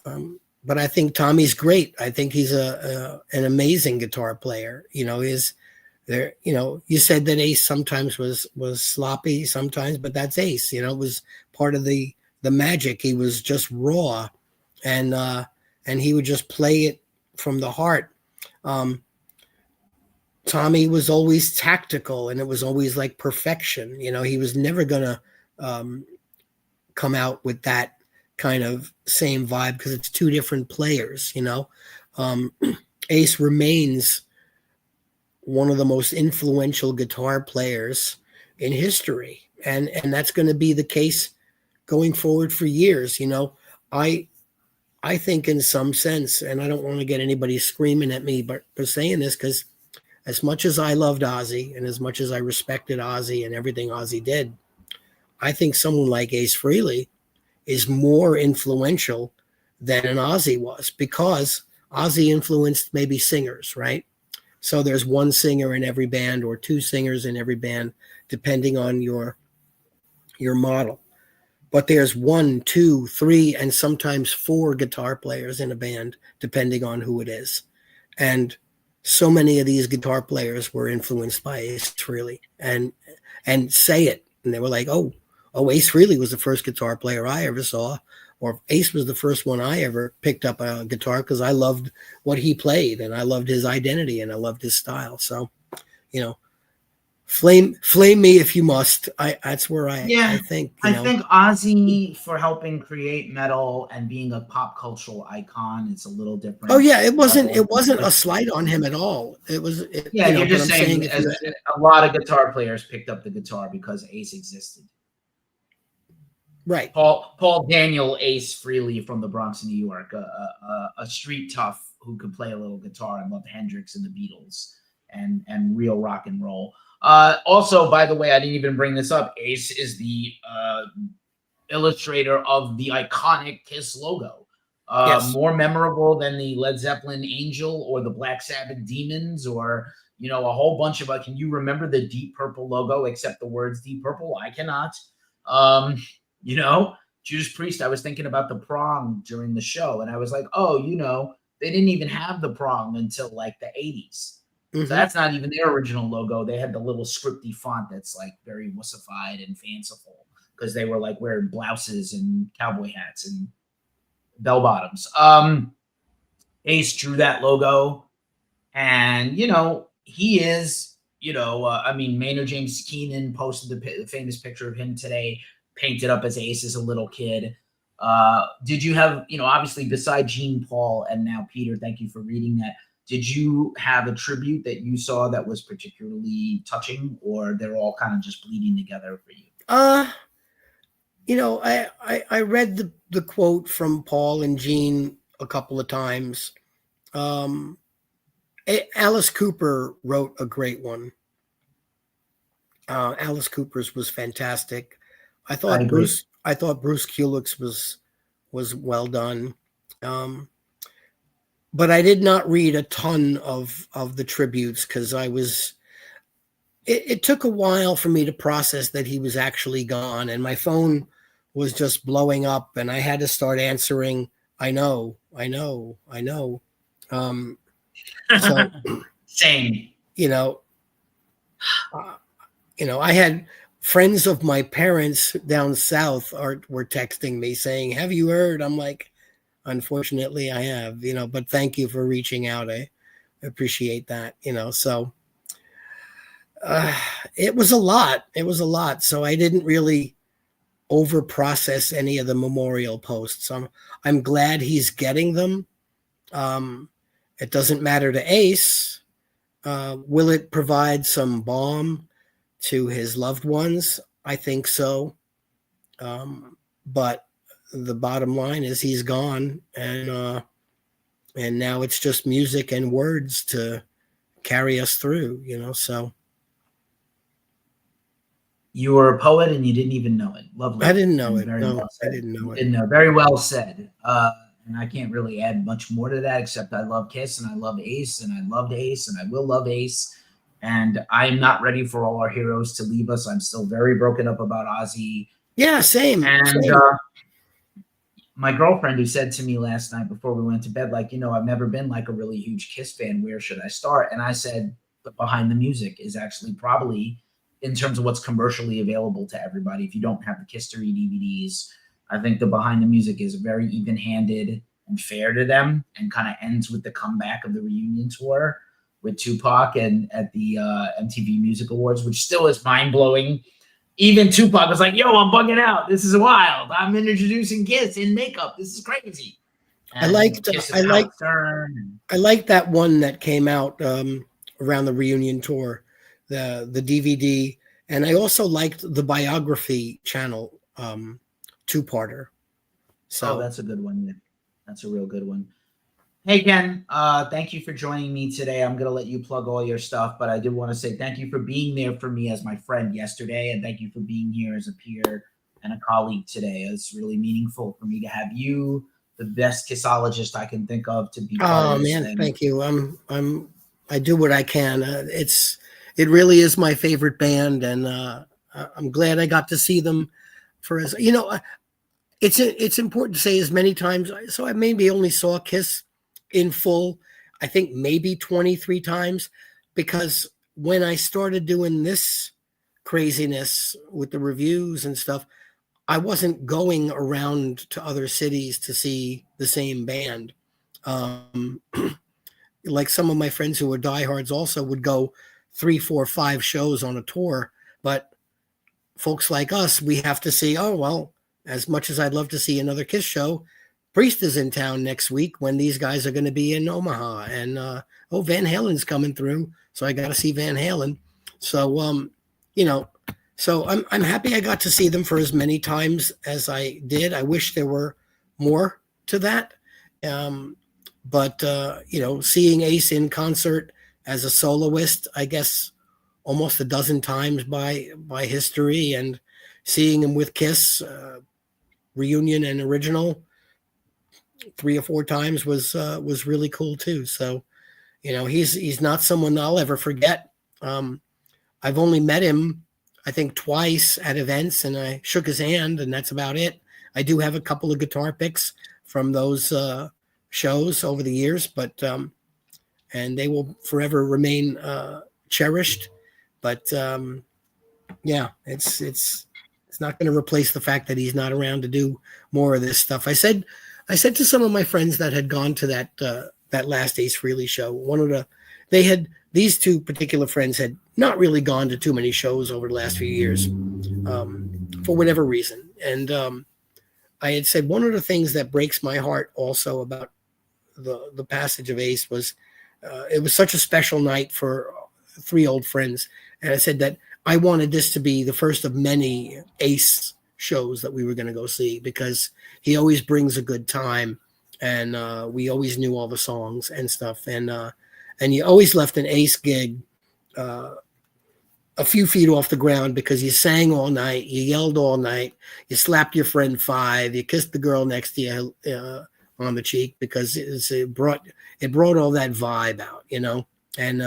But I think Tommy's great. I think he's an amazing guitar player. You know, you said that Ace sometimes was sloppy sometimes, but that's Ace. You know, it was part of the magic. He was just raw. And he would just play it from the heart. Tommy was always tactical, and it was always like perfection. You know, he was never gonna come out with that kind of same vibe because it's 2 different players. You know, Ace remains one of the most influential guitar players in history, and that's going to be the case going forward for years. You know, I think in some sense, and I don't want to get anybody screaming at me for saying this, because as much as I loved Ozzy and as much as I respected Ozzy and everything Ozzy did, I think someone like Ace Frehley is more influential than an Ozzy was, because Ozzy influenced maybe singers, right? So there's 1 singer in every band or 2 singers in every band, depending on your model. But there's 1, 2, 3, and sometimes 4 guitar players in a band, depending on who it is. And so many of these guitar players were influenced by Ace Frehley and say it. And they were like, oh, Ace Frehley was the first guitar player I ever saw. or Ace was the first one I ever picked up a guitar because I loved what he played and I loved his identity and I loved his style. So, you know, flame me if you must. That's where I think, I think Ozzy, for helping create metal and being a pop cultural icon, is a little different. Oh yeah, it wasn't a slight on him at all. Yeah, you're just saying as a lot of guitar players picked up the guitar because Ace existed. Right. Paul Daniel Ace Frehley from the Bronx, New York, a street tough who could play a little guitar and loved Hendrix and the Beatles and real rock and roll. Also, by the way, I didn't even bring this up. Ace is the illustrator of the iconic Kiss logo. Yes. More memorable than the Led Zeppelin Angel or the Black Sabbath Demons or, you know, a whole bunch of, can you remember the Deep Purple logo except the words Deep Purple? I cannot. You know, Judas Priest, I was thinking about the prong during the show, and I was like, oh, you know, they didn't even have the prong until like the 80s. Mm-hmm. So that's not even their original logo. They had the little scripty font that's like very wussified and fanciful because they were like wearing blouses and cowboy hats and bell bottoms. Ace drew that logo, and, you know, he is, you know, I mean, Maynard James Keenan posted the famous picture of him today, painted up as Ace as a little kid. Did you have, you know, obviously beside Gene, Paul, and now Peter, thank you for reading that. Did you have a tribute that you saw that was particularly touching, or they're all kind of just bleeding together for you? You know, I read the quote from Paul and Gene a couple of times. Alice Cooper wrote a great one. Alice Cooper's was fantastic. I thought Bruce Kulick's was well done. But I did not read a ton of the tributes because it took a while for me to process that he was actually gone, and my phone was just blowing up and I had to start answering. I know. So same, you know, I had friends of my parents down south were texting me saying, have you heard? I'm like, unfortunately I have, you know, but thank you for reaching out. I appreciate that, you know. So it was a lot. So I didn't really over process any of the memorial posts. I'm glad he's getting them. It doesn't matter to Ace. Will it provide some balm to his loved ones? I think so. But the bottom line is he's gone, and now it's just music and words to carry us through, you know. So you were a poet and you didn't even know it. Lovely. I didn't know it. No, well I didn't know it. Didn't know. Very well said. And I can't really add much more to that, except I love Kiss and I love Ace and I loved Ace and I will love Ace. And I'm not ready for all our heroes to leave us. I'm still very broken up about Ozzy. Yeah, same. And my girlfriend, who said to me last night before we went to bed, like, you know, I've never been like a really huge Kiss fan. Where should I start? And I said, Behind the Music is actually probably, in terms of what's commercially available to everybody. If you don't have the History DVDs, I think the Behind the Music is very even-handed and fair to them, and kind of ends with the comeback of the reunion tour with Tupac and at the MTV Music Awards, which still is mind-blowing. Even Tupac was like, yo, I'm bugging out. This is wild. I'm introducing Kiss in makeup. This is crazy. And I liked that one that came out around the reunion tour, the DVD. And I also liked the biography channel two-parter. So that's a good one. Yeah. That's a real good one. Hey, Ken, thank you for joining me today. I'm going to let you plug all your stuff, but I did want to say thank you for being there for me as my friend yesterday, and thank you for being here as a peer and a colleague today. It's really meaningful for me to have you, the best kissologist I can think of, to be part of this thing. Thank you. I do what I can. It really is my favorite band, and I'm glad I got to see them for as, you know, it's important to say as many times. So I maybe only saw Kiss in full, I think maybe 23 times, because when I started doing this craziness with the reviews and stuff, I wasn't going around to other cities to see the same band. Um, like some of my friends who were diehards also would go 3, 4, 5 shows on a tour, but folks like us, we have to see, oh, well, as much as I'd love to see another Kiss show, Priest is in town next week when these guys are going to be in Omaha. And, oh, Van Halen's coming through. So I got to see Van Halen. So, you know, so I'm happy I got to see them for as many times as I did. I wish there were more to that. But, you know, seeing Ace in concert as a soloist, I guess, almost a dozen times by history, and seeing him with Kiss, reunion and original, 3 or 4 times was really cool too. So, you know, he's not someone I'll ever forget. I've only met him, I think, twice at events, and I shook his hand, and that's about it. I do have a couple of guitar picks from those shows over the years, but and they will forever remain cherished. But yeah, it's not going to replace the fact that he's not around to do more of this stuff. I said to some of my friends that had gone to that last Ace Frehley show, these 2 particular friends had not really gone to too many shows over the last few years, for whatever reason. And I had said one of the things that breaks my heart also about the passage of Ace was it was such a special night for 3 old friends. And I said that I wanted this to be the first of many Ace shows that we were going to go see, because he always brings a good time, and we always knew all the songs and stuff. And you always left an Ace gig a few feet off the ground, because you sang all night, you yelled all night, you slapped your friend 5, you kissed the girl next to you on the cheek, because it brought all that vibe out, you know. And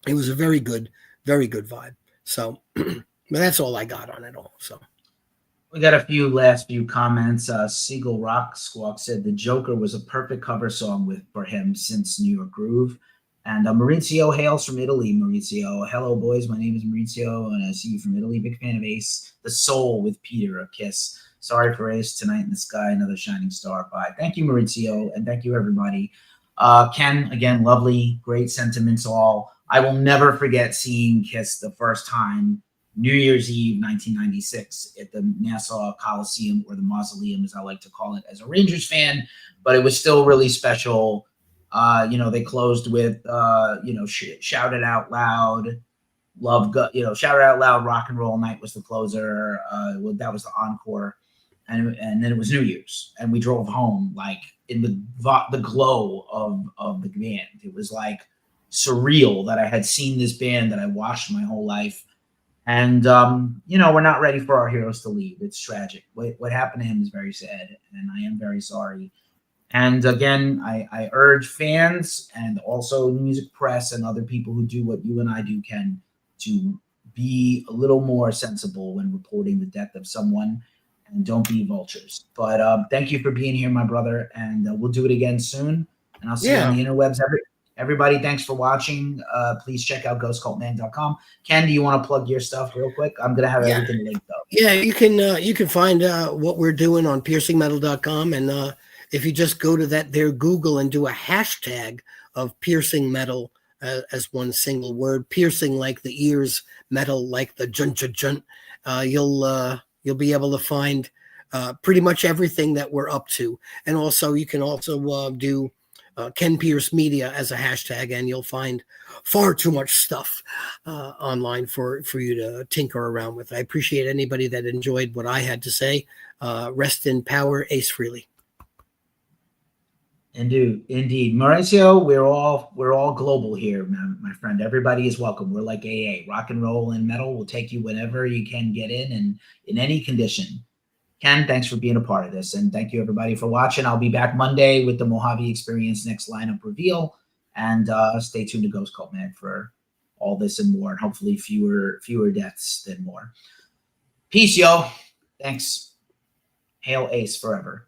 it was a very good vibe. So, but that's all I got on it all. So we got a last few comments. Siegel Rock Squawk said the Joker was a perfect cover song for him since New York Groove. And Maurizio hails from Italy. Maurizio, hello boys, my name is Maurizio, and I see you from Italy. Big fan of Ace, the Soul with Peter of Kiss. Sorry for Ace, Tonight in the Sky, another shining star. Bye. Thank you, Maurizio, and thank you everybody. Ken, again, lovely, great sentiments all. I will never forget seeing Kiss the first time, New Year's Eve, 1996, at the Nassau Coliseum, or the Mausoleum, as I like to call it, as a Rangers fan. But it was still really special. You know, they closed with, you know, Shout It Out Loud, you know, Shout It Out Loud, Rock and Roll Night was the closer. Well, that was the encore. And then it was New Year's, and we drove home like in the glow of the band. It was like surreal that I had seen this band that I watched my whole life. And you know, we're not ready for our heroes to leave. It's tragic. What happened to him is very sad, and I am very sorry. And again, I urge fans and also music press and other people who do what you and I do, Ken, to be a little more sensible when reporting the death of someone, and don't be vultures. But thank you for being here, my brother, and we'll do it again soon. And I'll see you on the interwebs. Everybody, thanks for watching. Please check out ghostcultman.com. Ken, do you want to plug your stuff real quick? I'm gonna have everything linked up. Yeah, you can find what we're doing on piercingmetal.com, and if you just go to their Google and do a hashtag of piercing metal as one single word, piercing like the ears, metal like the junt junt, you'll be able to find pretty much everything that we're up to. And also, you can also do Ken Pierce Media as a hashtag, and you'll find far too much stuff online for you to tinker around with. I appreciate anybody that enjoyed what I had to say. Rest in power, Ace Frehley. Indeed. Mauricio, we're all global here, my friend. Everybody is welcome. We're like AA. Rock and roll and metal will take you whenever you can get in, and in any condition. Ken, thanks for being a part of this, and thank you everybody for watching. I'll be back Monday with the Mojave Experience next lineup reveal, and stay tuned to Ghost Cult Mag for all this and more, and hopefully fewer deaths than more. Peace, yo. Thanks. Hail Ace forever.